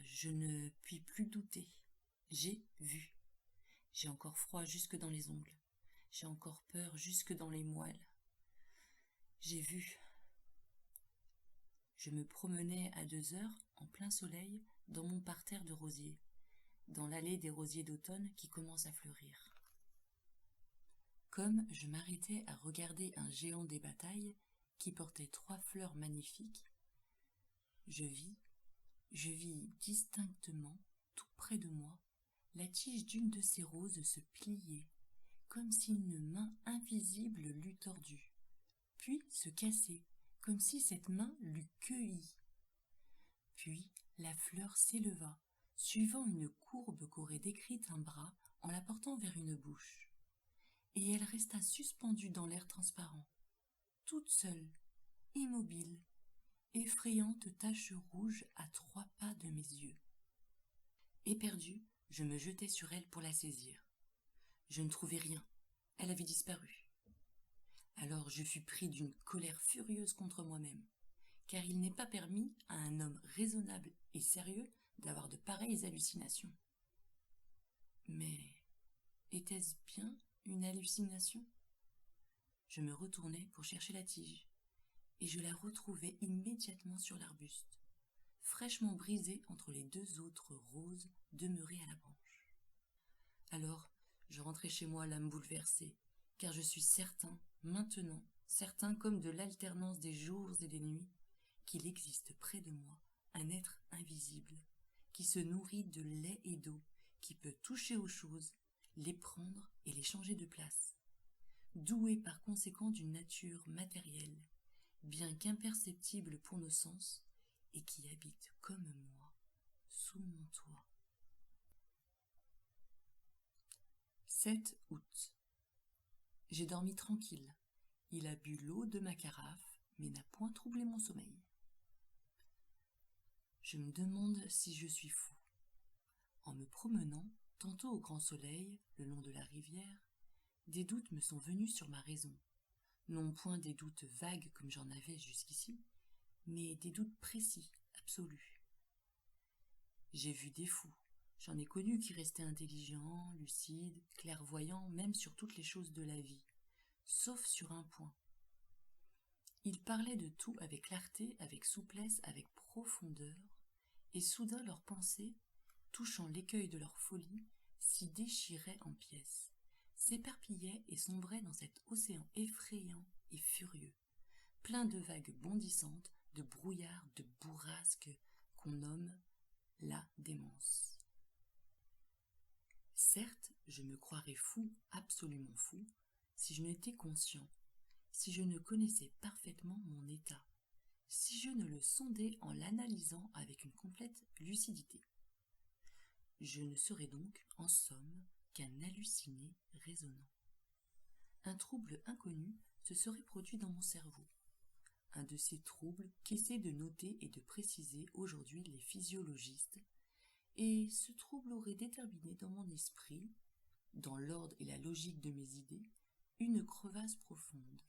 Speaker 1: je ne puis plus douter. J'ai vu. J'ai encore froid jusque dans les ongles. J'ai encore peur jusque dans les moelles. J'ai vu. Je me promenais à 2 heures, en plein soleil, dans mon parterre de rosiers, dans l'allée des rosiers d'automne qui commence à fleurir. Comme je m'arrêtais à regarder un géant des batailles qui portait 3 fleurs magnifiques, je vis distinctement, tout près de moi, la tige d'une de ces roses se pliait, comme si une main invisible l'eût tordue, puis se cassait, comme si cette main l'eût cueillie. Puis la fleur s'éleva, suivant une courbe qu'aurait décrite un bras en la portant vers une bouche, et elle resta suspendue dans l'air transparent, toute seule, immobile, effrayante tache rouge à 3 pas de mes yeux. Éperdu, je me jetai sur elle pour la saisir. Je ne trouvais rien, elle avait disparu. Alors je fus pris d'une colère furieuse contre moi-même, car il n'est pas permis à un homme raisonnable et sérieux d'avoir de pareilles hallucinations. Mais était-ce bien une hallucination ? Je me retournai pour chercher la tige, et je la retrouvai immédiatement sur l'arbuste, fraîchement brisée entre les 2 autres roses demeurées à la branche. Alors, je rentrai chez moi l'âme bouleversée, car je suis certain, maintenant, certain comme de l'alternance des jours et des nuits, qu'il existe près de moi un être invisible, qui se nourrit de lait et d'eau, qui peut toucher aux choses, les prendre et les changer de place, doué par conséquent d'une nature matérielle, bien qu'imperceptible pour nos sens, et qui habite comme moi sous mon toit. 7 août. J'ai dormi tranquille. Il a bu l'eau de ma carafe, mais n'a point troublé mon sommeil. Je me demande si je suis fou. En me promenant, tantôt au grand soleil, le long de la rivière, des doutes me sont venus sur ma raison. Non point des doutes vagues comme j'en avais jusqu'ici, mais des doutes précis, absolus. J'ai vu des fous. J'en ai connu qui restaient intelligents, lucides, clairvoyants, même sur toutes les choses de la vie, sauf sur un point. Ils parlaient de tout avec clarté, avec souplesse, avec profondeur, et soudain leurs pensées, touchant l'écueil de leur folie, s'y déchiraient en pièces, s'éparpillaient et sombraient dans cet océan effrayant et furieux, plein de vagues bondissantes, de brouillards, de bourrasques qu'on nomme la démence. Certes, je me croirais fou, absolument fou, si je n'étais conscient, si je ne connaissais parfaitement mon état, si je ne le sondais en l'analysant avec une complète lucidité. Je ne serais donc, en somme, qu'un halluciné raisonnant. Un trouble inconnu se serait produit dans mon cerveau, un de ces troubles qu'essaient de noter et de préciser aujourd'hui les physiologistes, et ce trouble aurait déterminé dans mon esprit, dans l'ordre et la logique de mes idées, une crevasse profonde.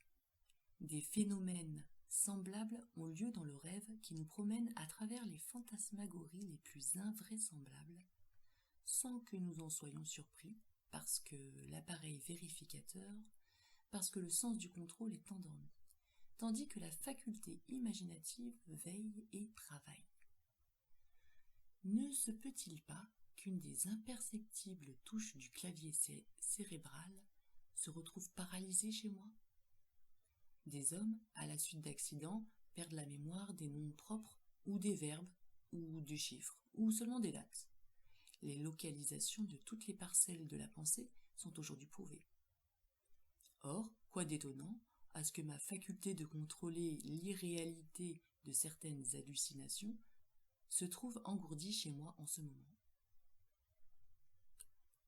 Speaker 1: Des phénomènes semblables ont lieu dans le rêve qui nous promène à travers les fantasmagories les plus invraisemblables, sans que nous en soyons surpris, parce que l'appareil vérificateur, parce que le sens du contrôle est endormi, tandis que la faculté imaginative veille et travaille. Ne se peut-il pas qu'une des imperceptibles touches du clavier cérébral se retrouve paralysée chez moi ? Des hommes, à la suite d'accidents, perdent la mémoire des noms propres, ou des verbes, ou des chiffres, ou seulement des dates. Les localisations de toutes les parcelles de la pensée sont aujourd'hui prouvées. Or, quoi d'étonnant à ce que ma faculté de contrôler l'irréalité de certaines hallucinations se trouve engourdie chez moi en ce moment.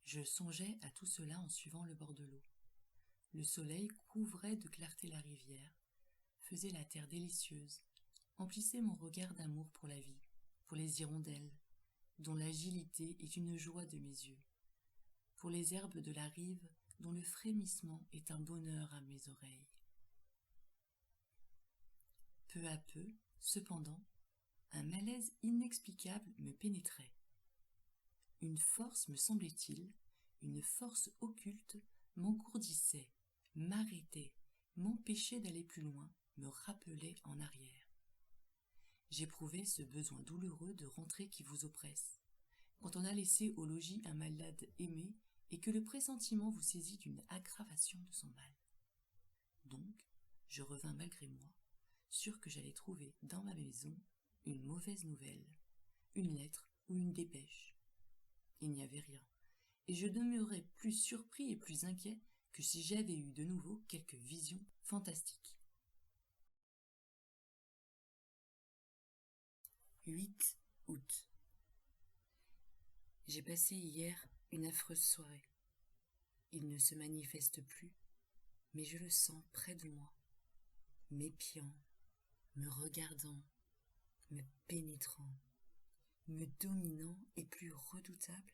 Speaker 1: Je songeais à tout cela en suivant le bord de l'eau. Le soleil couvrait de clarté la rivière, faisait la terre délicieuse, emplissait mon regard d'amour pour la vie, pour les hirondelles, dont l'agilité est une joie de mes yeux, pour les herbes de la rive, dont le frémissement est un bonheur à mes oreilles. Peu à peu, cependant, un malaise inexplicable me pénétrait. Une force, me semblait-il, une force occulte m'engourdissait, m'arrêtait, m'empêchait d'aller plus loin, me rappelait en arrière. J'éprouvais ce besoin douloureux de rentrer qui vous oppresse, quand on a laissé au logis un malade aimé et que le pressentiment vous saisit d'une aggravation de son mal. Donc, je revins malgré moi, sûr que j'allais trouver dans ma maison une mauvaise nouvelle, une lettre ou une dépêche. Il n'y avait rien, et je demeurais plus surpris et plus inquiet que si j'avais eu de nouveau quelques visions fantastiques. 8 août. J'ai passé hier une affreuse soirée. Il ne se manifeste plus, mais je le sens près de moi, m'épiant, me regardant, me pénétrant, me dominant et plus redoutable,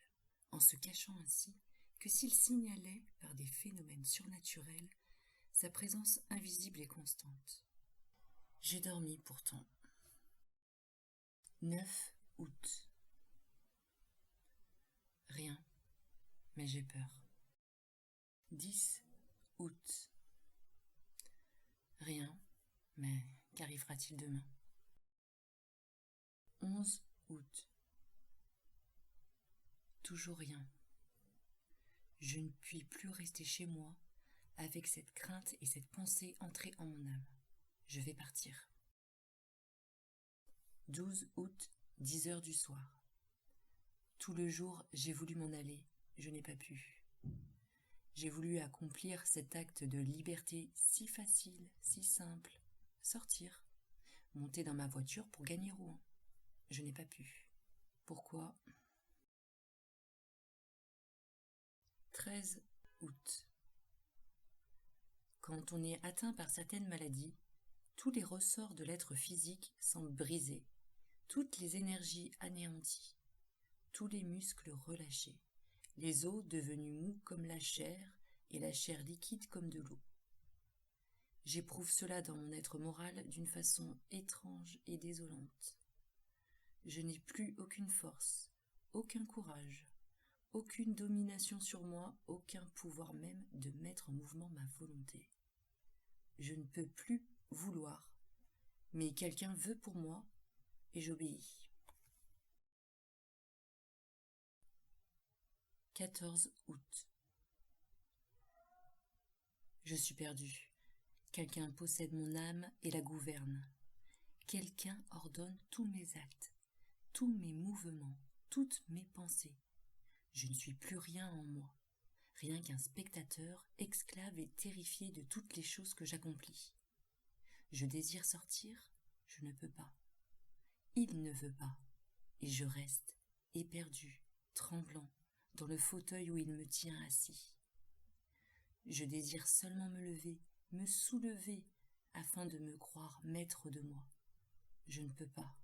Speaker 1: en se cachant ainsi que s'il signalait par des phénomènes surnaturels sa présence invisible et constante. J'ai dormi pourtant. 9 août. Rien, mais j'ai peur. 10 août. Rien, mais qu'arrivera-t-il demain? 11 août. Toujours rien. Je ne puis plus rester chez moi avec cette crainte et cette pensée entrée en mon âme. Je vais partir. 12 août, 10 heures du soir. Tout le jour, j'ai voulu m'en aller, je n'ai pas pu. J'ai voulu accomplir cet acte de liberté si facile, si simple, sortir, monter dans ma voiture pour gagner Rouen. Je n'ai pas pu. Pourquoi? 13 août. Quand on est atteint par certaines maladies, tous les ressorts de l'être physique semblent brisés, toutes les énergies anéanties, tous les muscles relâchés, les os devenus mous comme la chair et la chair liquide comme de l'eau. J'éprouve cela dans mon être moral d'une façon étrange et désolante. Je n'ai plus aucune force, aucun courage, aucune domination sur moi, aucun pouvoir même de mettre en mouvement ma volonté. Je ne peux plus vouloir, mais quelqu'un veut pour moi et j'obéis. 14 août. Je suis perdu. Quelqu'un possède mon âme et la gouverne. Quelqu'un ordonne tous mes actes, tous mes mouvements, toutes mes pensées. Je ne suis plus rien en moi, rien qu'un spectateur, esclave et terrifié de toutes les choses que j'accomplis. Je désire sortir, je ne peux pas. Il ne veut pas, et je reste, éperdu, tremblant, dans le fauteuil où il me tient assis. Je désire seulement me lever, me soulever, afin de me croire maître de moi. Je ne peux pas.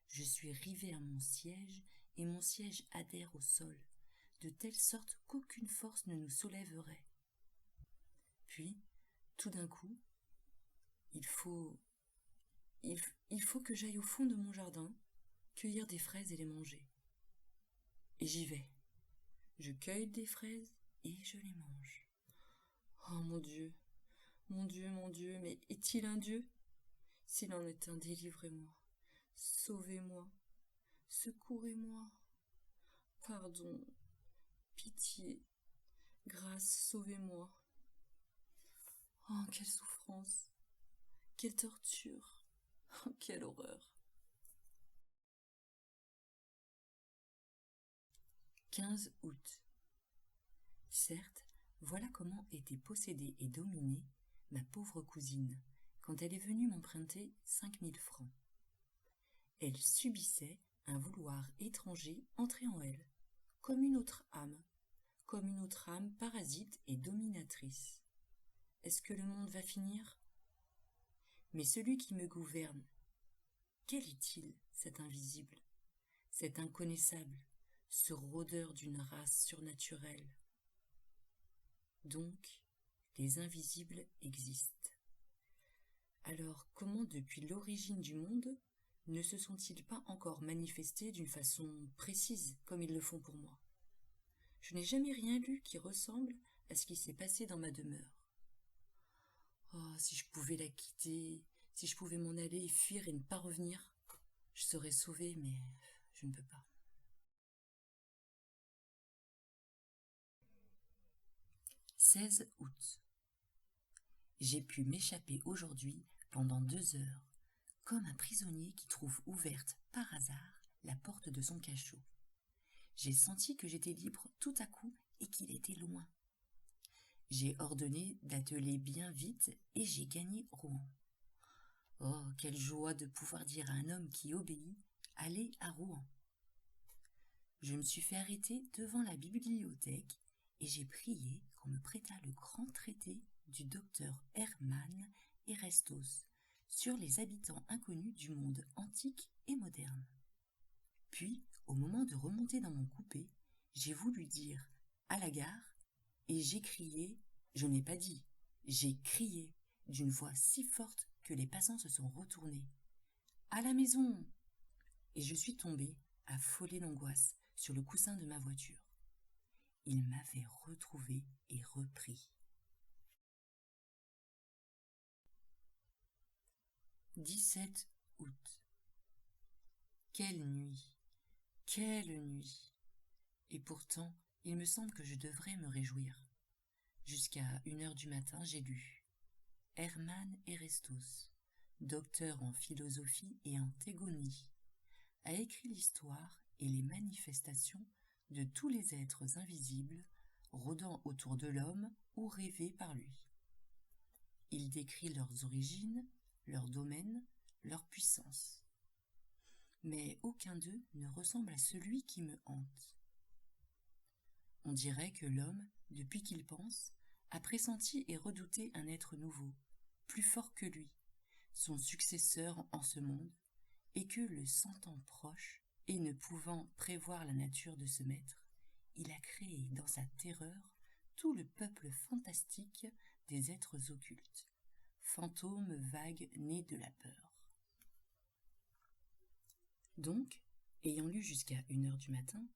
Speaker 1: Je suis rivé à mon siège, et mon siège adhère au sol, de telle sorte qu'aucune force ne nous soulèverait. Puis, tout d'un coup, il faut que j'aille au fond de mon jardin, cueillir des fraises et les manger. Et j'y vais. Je cueille des fraises et je les mange. Oh mon Dieu, mon Dieu, mon Dieu, mais est-il un Dieu? S'il en est un, délivrez-moi, sauvez-moi, secourez-moi, pardon, pitié, grâce, sauvez-moi. Oh, quelle souffrance, quelle torture, oh, quelle horreur. 15 août. Certes, voilà comment était possédée et dominée ma pauvre cousine quand elle est venue m'emprunter 5000 francs. Elle subissait un vouloir étranger entrer en elle, comme une autre âme parasite et dominatrice. Est-ce que le monde va finir? Mais celui qui me gouverne, quel est-il, cet invisible, cet inconnaissable, ce rôdeur d'une race surnaturelle? Donc, les invisibles existent. Alors, comment depuis l'origine du monde ne se sont-ils pas encore manifestés d'une façon précise comme ils le font pour moi? Je n'ai jamais rien lu qui ressemble à ce qui s'est passé dans ma demeure. Oh, si je pouvais la quitter, si je pouvais m'en aller et fuir et ne pas revenir, je serais sauvée, mais je ne peux pas. 16 août. J'ai pu m'échapper aujourd'hui pendant 2 heures, comme un prisonnier qui trouve ouverte par hasard la porte de son cachot. j'ai senti que j'étais libre tout à coup et qu'il était loin. J'ai ordonné d'atteler bien vite et j'ai gagné Rouen. Oh, quelle joie de pouvoir dire à un homme qui obéit, allez à Rouen. Je me suis fait arrêter devant la bibliothèque et j'ai prié qu'on me prêtât le grand traité du docteur Hermann Erestos sur les habitants inconnus du monde antique et moderne. Puis, au moment de remonter dans mon coupé, j'ai voulu dire « à la gare » et j'ai crié, je n'ai pas dit, j'ai crié d'une voix si forte que les passants se sont retournés. « À la maison !» Et je suis tombée, affolée d'angoisse, sur le coussin de ma voiture. Il m'avait retrouvée et repris. 17 août. Quelle nuit! Quelle nuit! Et pourtant, il me semble que je devrais me réjouir. Jusqu'à 1h du matin, j'ai lu Hermann Erestos, docteur en philosophie et en thégonie, a écrit l'histoire et les manifestations de tous les êtres invisibles rôdant autour de l'homme ou rêvés par lui. Il décrit leurs origines, leurs domaines, leur puissance. Mais aucun d'eux ne ressemble à celui qui me hante. On dirait que l'homme, depuis qu'il pense, a pressenti et redouté un être nouveau, plus fort que lui, son successeur en ce monde, et que, le sentant proche et ne pouvant prévoir la nature de ce maître, il a créé dans sa terreur tout le peuple fantastique des êtres occultes, fantômes vagues nés de la peur. Donc, ayant lu jusqu'à 1h du matin,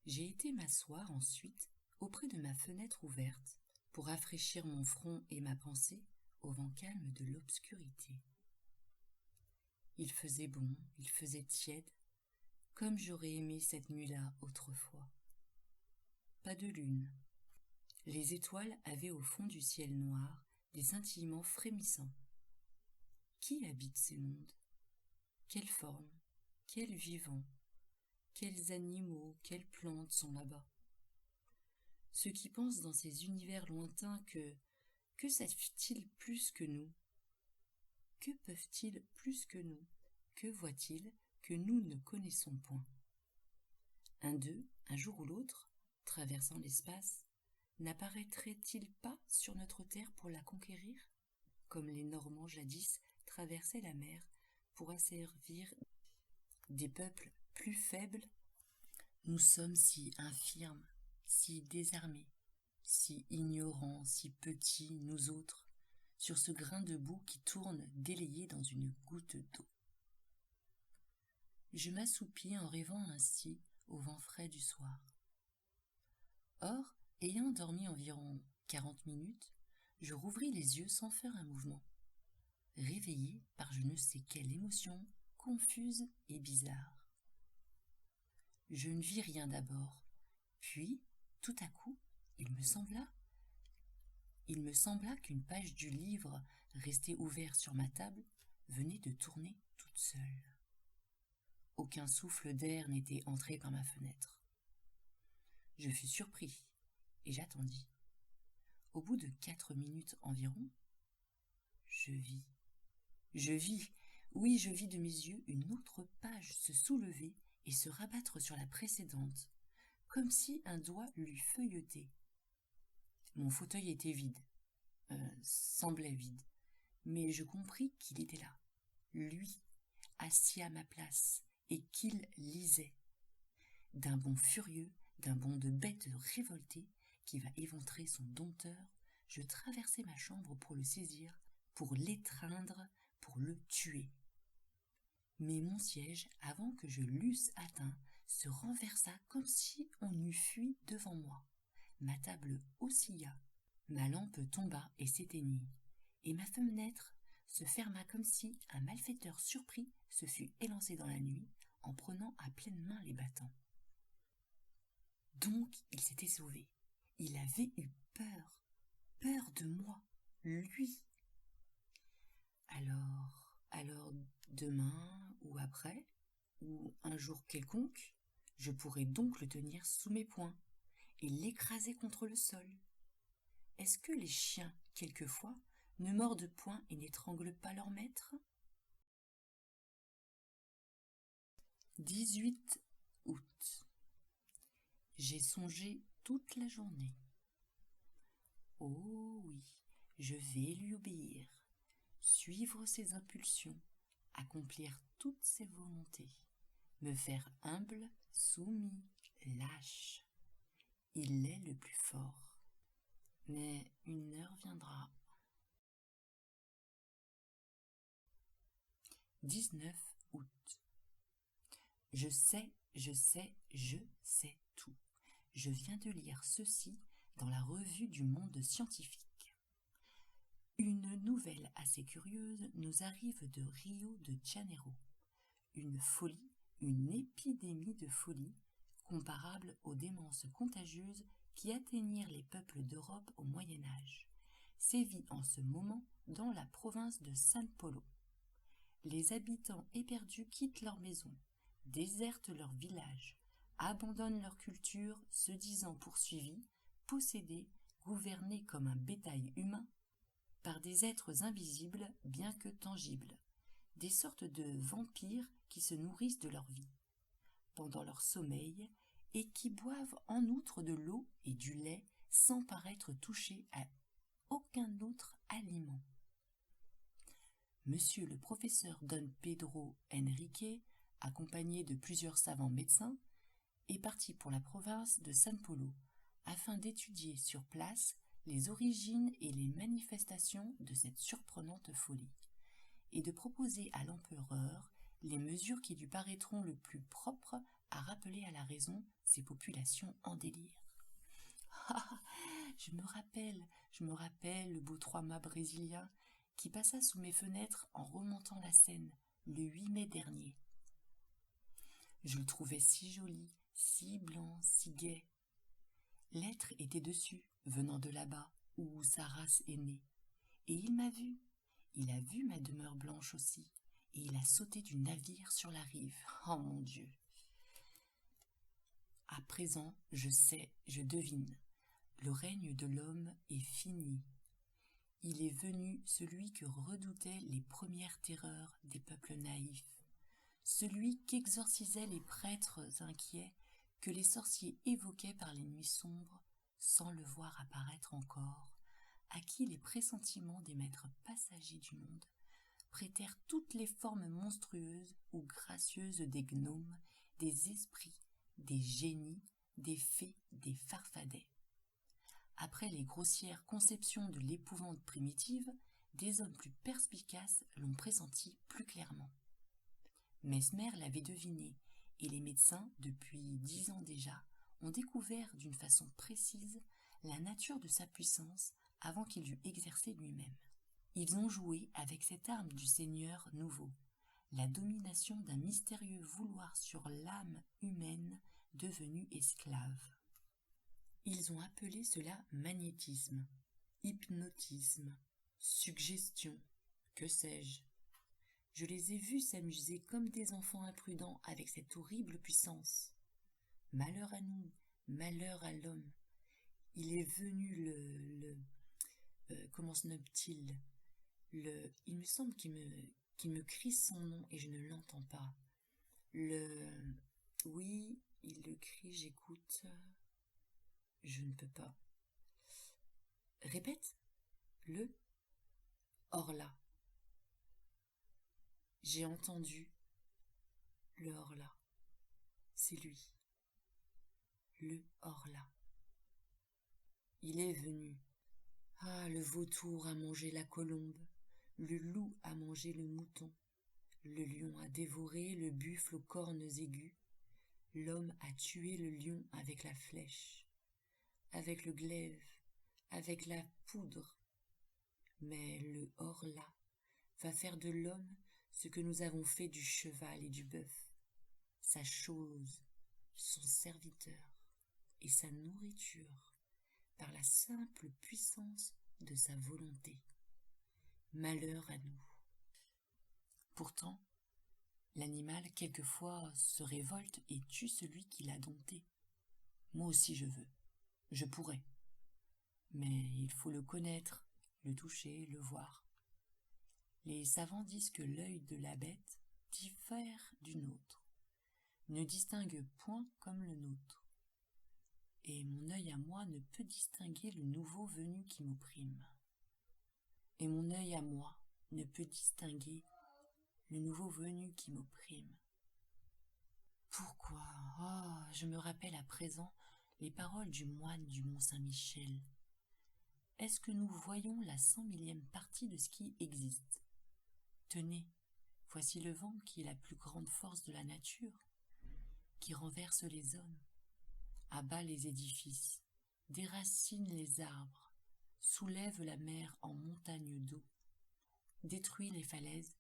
Speaker 1: j'ai été m'asseoir ensuite auprès de ma fenêtre ouverte pour rafraîchir mon front et ma pensée au vent calme de l'obscurité. Il faisait bon, il faisait tiède, comme j'aurais aimé cette nuit-là autrefois. Pas de lune. Les étoiles avaient au fond du ciel noir des scintillements frémissants. Qui habite ces mondes? Quelles formes? Quels vivants? Quels animaux, quelles plantes sont là-bas? Ceux qui pensent dans ces univers lointains que savent-ils plus que nous? Que peuvent-ils plus que nous? Que voient-ils que nous ne connaissons point? Un d'eux, un jour ou l'autre, traversant l'espace, n'apparaîtrait-il pas sur notre terre pour la conquérir, comme les Normands jadis traversaient la mer pour asservir des peuples plus faibles? Nous sommes si infirmes, si désarmés, si ignorants, si petits, nous autres, sur ce grain de boue qui tourne délayé dans une goutte d'eau. Je m'assoupis en rêvant ainsi au vent frais du soir. Or, ayant dormi environ 40 minutes, je rouvris les yeux sans faire un mouvement, réveillé par je ne sais quelle émotion confuse et bizarre. Je ne vis rien d'abord, puis, tout à coup, il me sembla qu'une page du livre resté ouvert sur ma table venait de tourner toute seule. Aucun souffle d'air n'était entré par ma fenêtre. Je fus surpris et j'attendis. Au bout de 4 minutes environ, je vis, oui, je vis de mes yeux une autre page se soulever et se rabattre sur la précédente, comme si un doigt l'eût feuilleté. Mon fauteuil était vide, semblait vide, mais je compris qu'il était là, lui, assis à ma place, et qu'il lisait. D'un bond furieux, d'un bond de bête révoltée qui va éventrer son dompteur, je traversai ma chambre pour le saisir, pour l'étreindre, pour le tuer. Mais mon siège, avant que je l'eusse atteint, se renversa comme si on eût fui devant moi. Ma table oscilla, ma lampe tomba et s'éteignit, et ma fenêtre se ferma comme si un malfaiteur surpris se fût élancé dans la nuit en prenant à pleine main les battants. Donc il s'était sauvé. Il avait eu peur de moi, lui. Alors demain ou après, ou un jour quelconque, Je pourrais donc le tenir sous mes poings et l'écraser contre le sol. Est-ce que les chiens, quelquefois, ne mordent point et n'étranglent pas leur maître ? 18 août. J'ai songé toute la journée. Oh oui, je vais lui obéir, suivre ses impulsions, accomplir toutes ses volontés, me faire humble, soumis, lâche. Il est le plus fort. Mais une heure viendra. 19 août. Je sais tout. Je viens de lire ceci dans la revue du Monde scientifique. Une nouvelle assez curieuse nous arrive de Rio de Janeiro. Une folie, une épidémie de folie, comparable aux démences contagieuses qui atteignirent les peuples d'Europe au Moyen-Âge, sévit en ce moment dans la province de San Paulo. Les habitants éperdus quittent leurs maisons, désertent leurs villages, abandonnent leur culture, se disant poursuivis, possédés, gouvernés comme un bétail humain, par des êtres invisibles bien que tangibles, des sortes de vampires qui se nourrissent de leur vie, pendant leur sommeil, et qui boivent en outre de l'eau et du lait sans paraître touchés à aucun autre aliment. Monsieur le professeur Don Pedro Henrique, accompagné de plusieurs savants médecins, est parti pour la province de San Paulo afin d'étudier sur place les origines et les manifestations de cette surprenante folie et de proposer à l'empereur les mesures qui lui paraîtront le plus propres à rappeler à la raison ces populations en délire. Ah, je me rappelle le beau 3 mâts brésilien qui passa sous mes fenêtres en remontant la Seine le 8 mai dernier. Je le trouvais si joli, si blanc, si gai. L'être était dessus, venant de là-bas, où sa race est née. Et il m'a vu. Il a vu ma demeure blanche aussi, et il a sauté du navire sur la rive. Oh mon Dieu! À présent, je sais, je devine. Le règne de l'homme est fini. Il est venu celui que redoutaient les premières terreurs des peuples naïfs, celui qu'exorcisaient les prêtres inquiets, que les sorciers évoquaient par les nuits sombres, sans le voir apparaître encore, à qui les pressentiments des maîtres passagers du monde prêtèrent toutes les formes monstrueuses ou gracieuses des gnomes, des esprits, des génies, des fées, des farfadets. Après les grossières conceptions de l'épouvante primitive, des hommes plus perspicaces l'ont pressenti plus clairement. Mesmer l'avait deviné, et les médecins, depuis 10 ans déjà, ont découvert d'une façon précise la nature de sa puissance avant qu'il eût exercé lui-même. Ils ont joué avec cette arme du Seigneur nouveau, la domination d'un mystérieux vouloir sur l'âme humaine devenue esclave. Ils ont appelé cela magnétisme, hypnotisme, suggestion, que sais-je. Je les ai vus s'amuser comme des enfants imprudents avec cette horrible puissance. Malheur à nous, malheur à l'homme. Il est venu comment se nomme-t-il ? Il me semble qu'il me crie son nom et je ne l'entends pas. Oui, il le crie, j'écoute. Je ne peux pas. Répète. Le Horla. J'ai entendu le Horla. C'est lui. Le Horla. Il est venu. Ah, le vautour a mangé la colombe, le loup a mangé le mouton, le lion a dévoré le buffle aux cornes aiguës, l'homme a tué le lion avec la flèche, avec le glaive, avec la poudre. Mais le Horla va faire de l'homme ce que nous avons fait du cheval et du bœuf, sa chose, son serviteur et sa nourriture, par la simple puissance de sa volonté. Malheur à nous. Pourtant, L'animal, quelquefois, se révolte et tue celui qui l'a dompté. Moi aussi je veux. Je pourrais. Mais il faut le connaître, le toucher, le voir. Les savants disent que l'œil de la bête diffère du nôtre, ne distingue point comme le nôtre. Et mon œil à moi ne peut distinguer le nouveau venu qui m'opprime. Et mon œil à moi ne peut distinguer le nouveau venu qui m'opprime. Pourquoi? Oh, je me rappelle à présent les paroles du moine du Mont Saint-Michel. Est-ce que nous voyons la 100 000e partie de ce qui existe? Tenez, voici le vent qui est la plus grande force de la nature, qui renverse les hommes, abat les édifices, déracine les arbres, soulève la mer en montagne d'eau, détruit les falaises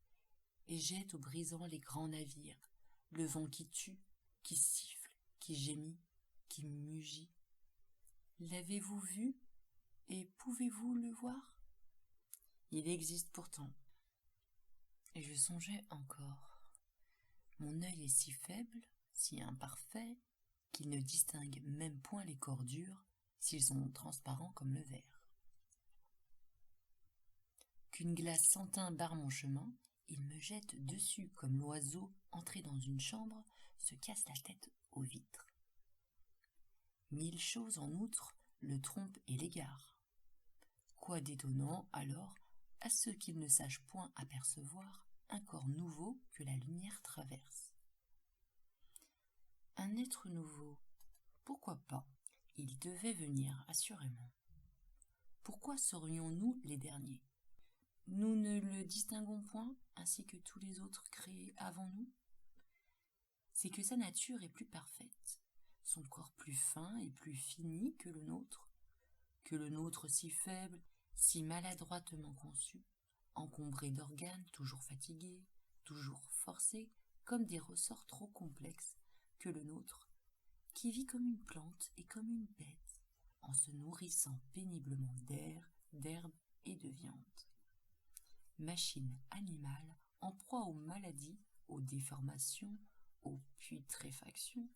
Speaker 1: et jette au brisant les grands navires, le vent qui tue, qui siffle, qui gémit, qui mugit. L'avez-vous vu et pouvez-vous le voir? Il existe pourtant. Et je songeais encore. Mon œil est si faible, si imparfait, qu'il ne distingue même point les corps durs s'ils sont transparents comme le verre. Qu'une glace sans teint barre mon chemin, il me jette dessus comme l'oiseau entré dans une chambre se casse la tête aux vitres. 1000 choses en outre le trompent et l'égarent. Quoi d'étonnant alors à ceux qui ne sachent point apercevoir un corps nouveau que la lumière traverse. Un être nouveau, pourquoi pas? Il devait venir, assurément. Pourquoi serions-nous les derniers? Nous ne le distinguons point, ainsi que tous les autres créés avant nous? C'est que sa nature est plus parfaite, son corps plus fin et plus fini que le nôtre si faible, si maladroitement conçu, encombré d'organes toujours fatigués, toujours forcés, comme des ressorts trop complexes que le nôtre, qui vit comme une plante et comme une bête, en se nourrissant péniblement d'air, d'herbe et de viande. Machine animale en proie aux maladies, aux déformations, aux putréfactions,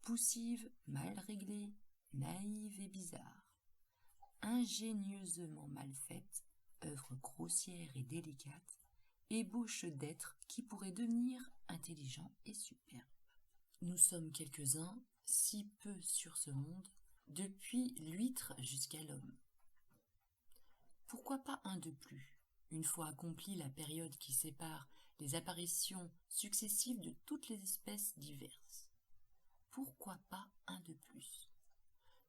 Speaker 1: poussive, mal réglée, naïve et bizarre, ingénieusement mal faite, œuvre grossière et délicate, ébauche d'êtres qui pourraient devenir intelligents et superbes. Nous sommes quelques-uns, si peu sur ce monde, depuis l'huître jusqu'à l'homme. Pourquoi pas un de plus, une fois accomplie la période qui sépare les apparitions successives de toutes les espèces diverses? Pourquoi pas un de plus?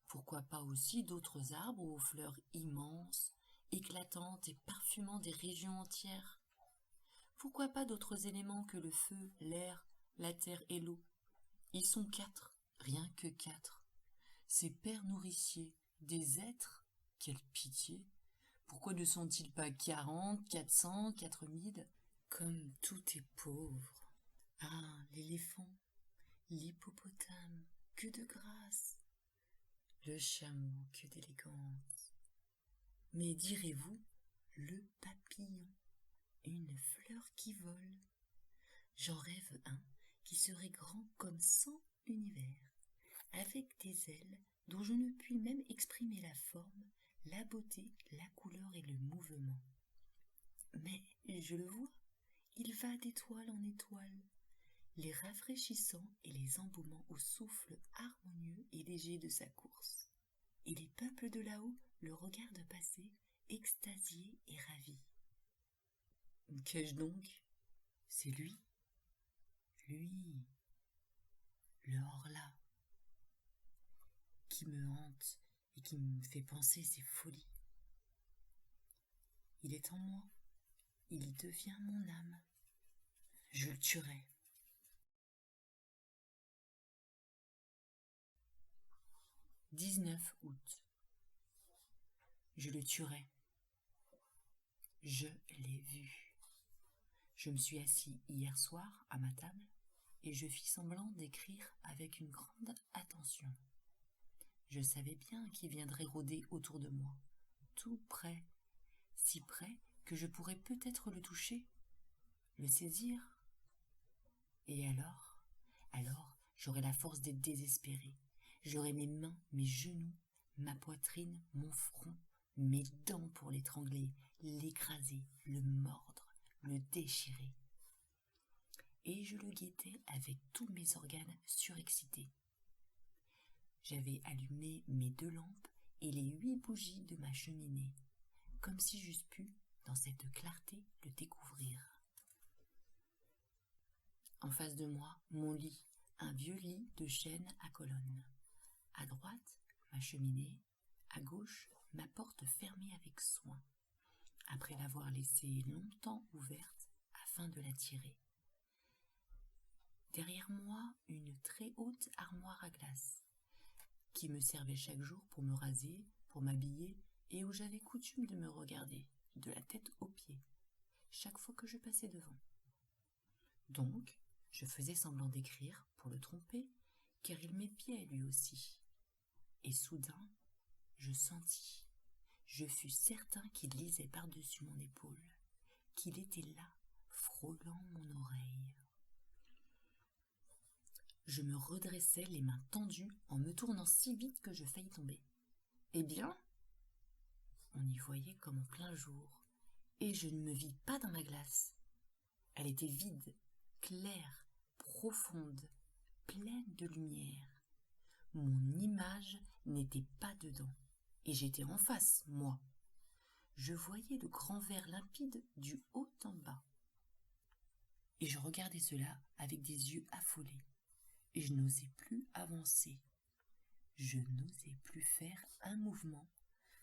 Speaker 1: Pourquoi pas aussi d'autres arbres aux fleurs immenses, éclatantes et parfumant des régions entières? Pourquoi pas d'autres éléments que le feu, l'air, la terre et l'eau? Ils sont 4, rien que 4. Ces pères nourriciers, des êtres, quelle pitié! Pourquoi ne sont-ils pas 40, 400, 4000? Comme tout est pauvre. Ah, l'éléphant, l'hippopotame, que de grâce! Le chameau, que d'élégance! Mais direz-vous, le papillon, une fleur qui vole? J'en rêve un qui serait grand comme 100 univers, avec des ailes dont je ne puis même exprimer la forme, la beauté, la couleur et le mouvement. Mais je le vois, il va d'étoile en étoile, les rafraîchissant et les embaumant au souffle harmonieux et léger de sa course. Et les peuples de là-haut le regardent passer, extasiés et ravis. Qu'ai-je donc? C'est lui, le Horla, qui me hante et qui me fait penser ses folies. Il est en moi, il devient mon âme. Je le tuerai. 19 août. Je le tuerai. Je l'ai vu. Je me suis assis hier soir à ma table et je fis semblant d'écrire avec une grande attention. Je savais bien qu'il viendrait rôder autour de moi, tout près, si près que je pourrais peut-être le toucher, le saisir, Et alors, j'aurais la force d'être désespérée. J'aurais mes mains, mes genoux, ma poitrine, mon front, mes dents pour l'étrangler, l'écraser, le mordre, le déchirer. Et je le guettais avec tous mes organes surexcités. J'avais allumé mes 2 lampes et les 8 bougies de ma cheminée, comme si j'eusse pu, dans cette clarté, le découvrir. En face de moi, mon lit, un vieux lit de chêne à colonnes. À droite, ma cheminée, à gauche, ma porte fermée avec soin, après l'avoir laissée longtemps ouverte afin de la tirer. Derrière moi, une très haute armoire à glace, qui me servait chaque jour pour me raser, pour m'habiller, et où j'avais coutume de me regarder, de la tête aux pieds, chaque fois que je passais devant. Donc, je faisais semblant d'écrire pour le tromper, car il m'épiait lui aussi. Et soudain, je sentis, je fus certain qu'il lisait par-dessus mon épaule, qu'il était là, frôlant mon oreille. Je me redressai les mains tendues en me tournant si vite que je faillis tomber. Eh bien, on y voyait comme en plein jour, et je ne me vis pas dans ma glace. Elle était vide, claire, profonde, pleine de lumière. Mon image n'était pas dedans, et j'étais en face, moi. Je voyais le grand verre limpide du haut en bas. Et je regardais cela avec des yeux affolés, et je n'osais plus avancer. Je n'osais plus faire un mouvement,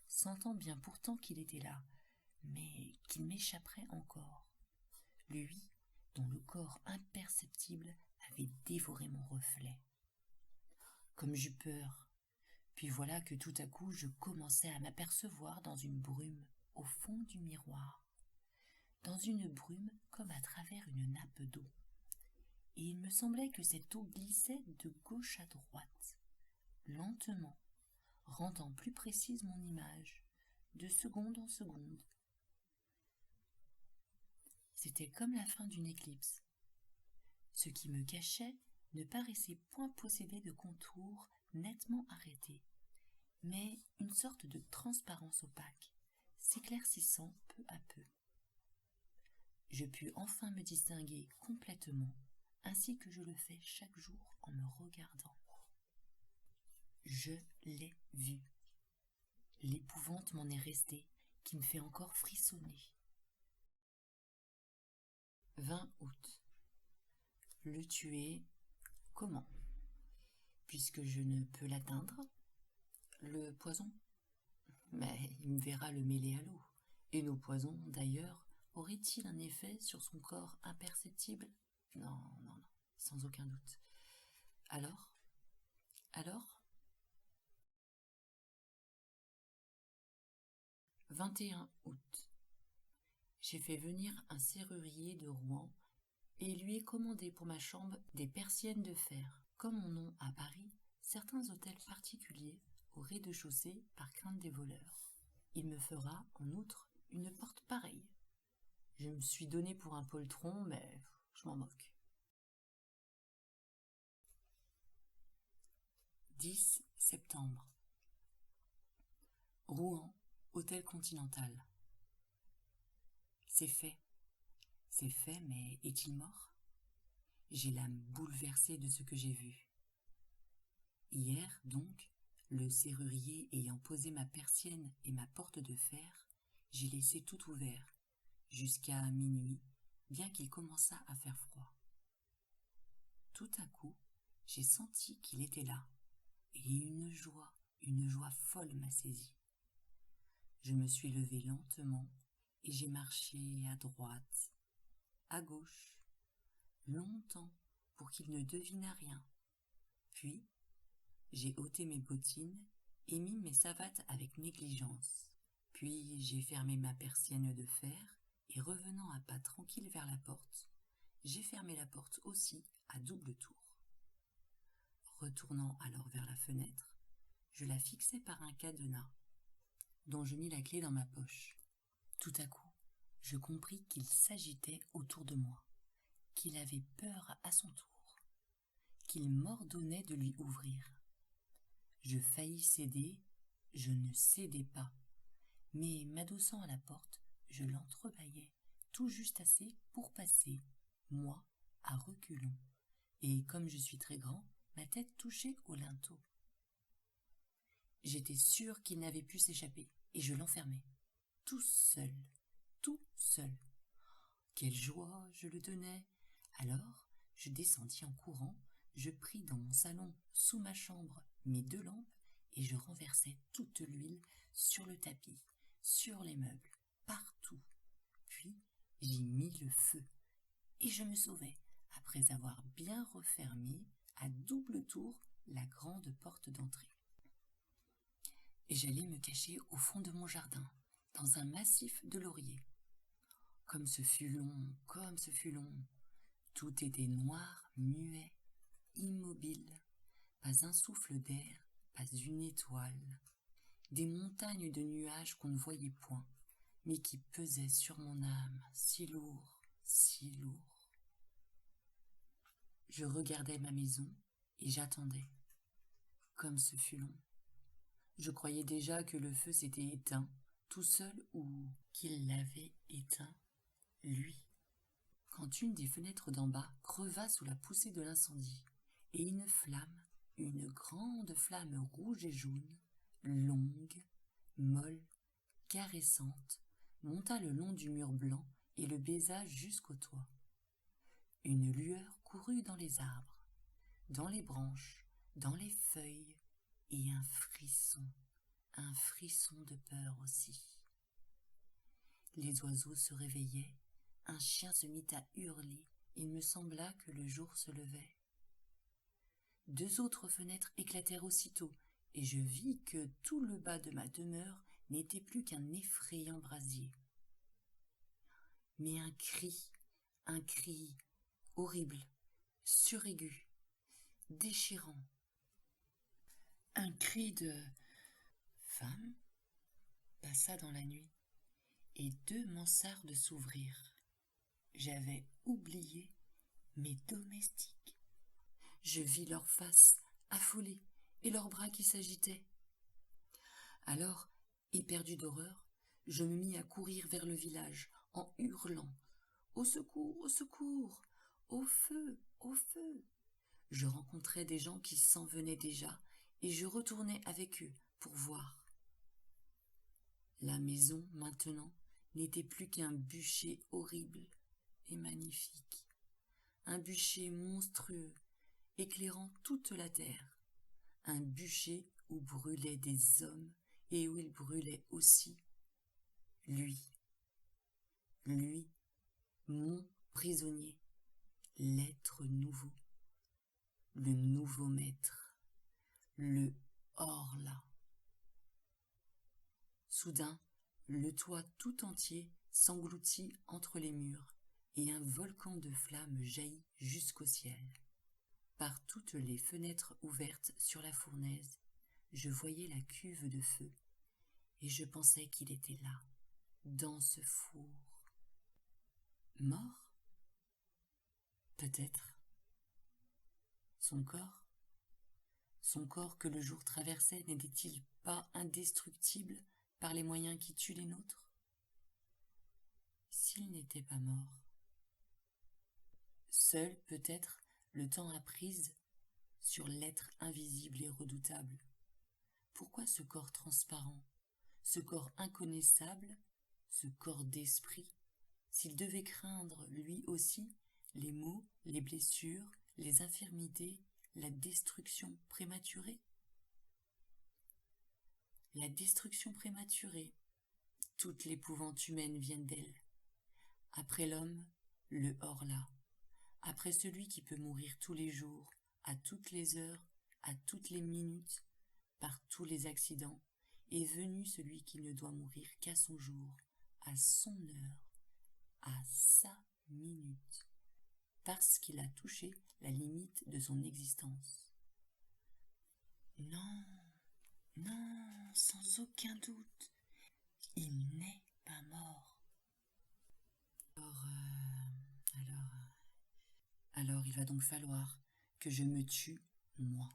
Speaker 1: sentant bien pourtant qu'il était là, mais qu'il m'échapperait encore. Lui, dont le corps imperceptible avait dévoré mon reflet. Comme j'eus peur, puis voilà que tout à coup je commençais à m'apercevoir dans une brume au fond du miroir, dans une brume comme à travers une nappe d'eau, et il me semblait que cette eau glissait de gauche à droite, lentement, rendant plus précise mon image, de seconde en seconde. C'était comme la fin d'une éclipse. Ce qui me cachait ne paraissait point posséder de contours nettement arrêtés, mais une sorte de transparence opaque, s'éclaircissant peu à peu. Je pus enfin me distinguer complètement, ainsi que je le fais chaque jour en me regardant. Je l'ai vu. L'épouvante m'en est restée, qui me fait encore frissonner. 20 août. Le tuer, comment? Puisque je ne peux l'atteindre. Le poison? Mais il me verra le mêler à l'eau. Et nos poisons, d'ailleurs, auraient-ils un effet sur son corps imperceptible? Non, sans aucun doute. Alors 21 août. J'ai fait venir un serrurier de Rouen et lui ai commandé pour ma chambre des persiennes de fer, comme on a à Paris certains hôtels particuliers au rez-de-chaussée par crainte des voleurs. Il me fera, en outre, une porte pareille. Je me suis donné pour un poltron, mais je m'en moque. 10 septembre. Rouen, hôtel Continental. C'est fait, mais est-il mort? J'ai l'âme bouleversée de ce que j'ai vu. Hier, donc, le serrurier ayant posé ma persienne et ma porte de fer, j'ai laissé tout ouvert, jusqu'à minuit, bien qu'il commençât à faire froid. Tout à coup, j'ai senti qu'il était là, et une joie folle m'a saisi. Je me suis levée lentement, et j'ai marché à droite, à gauche, longtemps pour qu'il ne devinât rien. Puis, j'ai ôté mes bottines et mis mes savates avec négligence. Puis j'ai fermé ma persienne de fer et revenant à pas tranquille vers la porte, j'ai fermé la porte aussi à double tour. Retournant alors vers la fenêtre, je la fixai par un cadenas, dont je mis la clé dans ma poche. Tout à coup, je compris qu'il s'agitait autour de moi, qu'il avait peur à son tour, qu'il m'ordonnait de lui ouvrir. Je faillis céder, je ne cédai pas, mais m'adossant à la porte, je l'entrebâillai tout juste assez pour passer, moi, à reculons, et comme je suis très grand, ma tête touchait au linteau. J'étais sûr qu'il n'avait pu s'échapper, et je l'enfermai, tout seul, tout seul. Quelle joie je le donnais! Alors, je descendis en courant, je pris dans mon salon, sous ma chambre, mes 2 lampes, et je renversai toute l'huile sur le tapis, sur les meubles, partout. Puis, j'y mis le feu, et je me sauvai, après avoir bien refermé, à double tour, la grande porte d'entrée. Et j'allai me cacher au fond de mon jardin, dans un massif de lauriers. Comme ce fut long, comme ce fut long. Tout était noir, muet, immobile. Pas un souffle d'air, pas une étoile. Des montagnes de nuages qu'on ne voyait point, mais qui pesaient sur mon âme, si lourd, si lourd. Je regardais ma maison et j'attendais. Comme ce fut long. Je croyais déjà que le feu s'était éteint, tout seul, ou qu'il l'avait éteint, lui. Quand une des fenêtres d'en bas creva sous la poussée de l'incendie, et une flamme, une grande flamme rouge et jaune, longue, molle, caressante, monta le long du mur blanc et le baisa jusqu'au toit. Une lueur courut dans les arbres, dans les branches, dans les feuilles, et un frisson de peur aussi. Les oiseaux se réveillaient, un chien se mit à hurler, il me sembla que le jour se levait. 2 autres fenêtres éclatèrent aussitôt, et je vis que tout le bas de ma demeure n'était plus qu'un effrayant brasier. Mais un cri horrible, suraigu, déchirant, un cri de femme passa dans la nuit, et 2 mansardes s'ouvrirent. J'avais oublié mes domestiques. Je vis leurs faces affolées et leurs bras qui s'agitaient. Alors, éperdu d'horreur, je me mis à courir vers le village en hurlant « Au secours, au secours! Au feu, au feu !» Je rencontrais des gens qui s'en venaient déjà et je retournais avec eux pour voir. La maison, maintenant, n'était plus qu'un bûcher horrible et magnifique, un bûcher monstrueux, éclairant toute la terre, un bûcher où brûlaient des hommes et où il brûlait aussi lui, mon prisonnier, l'être nouveau, le nouveau maître, le Horla. Soudain, le toit tout entier s'engloutit entre les murs et un volcan de flammes jaillit jusqu'au ciel. Par toutes les fenêtres ouvertes sur la fournaise, je voyais la cuve de feu et je pensais qu'il était là, dans ce four. Mort? Peut-être. Son corps que le jour traversait n'était-il pas indestructible par les moyens qui tuent les nôtres? S'il n'était pas mort. Seul, peut-être, le temps a prise sur l'être invisible et redoutable. Pourquoi ce corps transparent, ce corps inconnaissable, ce corps d'esprit, s'il devait craindre, lui aussi, les maux, les blessures, les infirmités, la destruction prématurée? La destruction prématurée, toute l'épouvante humaine vient d'elle. Après l'homme, le Horla. Après celui qui peut mourir tous les jours, à toutes les heures, à toutes les minutes, par tous les accidents, est venu celui qui ne doit mourir qu'à son jour, à son heure, à sa minute, parce qu'il a touché la limite de son existence. Non, non, sans aucun doute, il n'est pas mort. Alors, Alors il va donc falloir que je me tue, moi.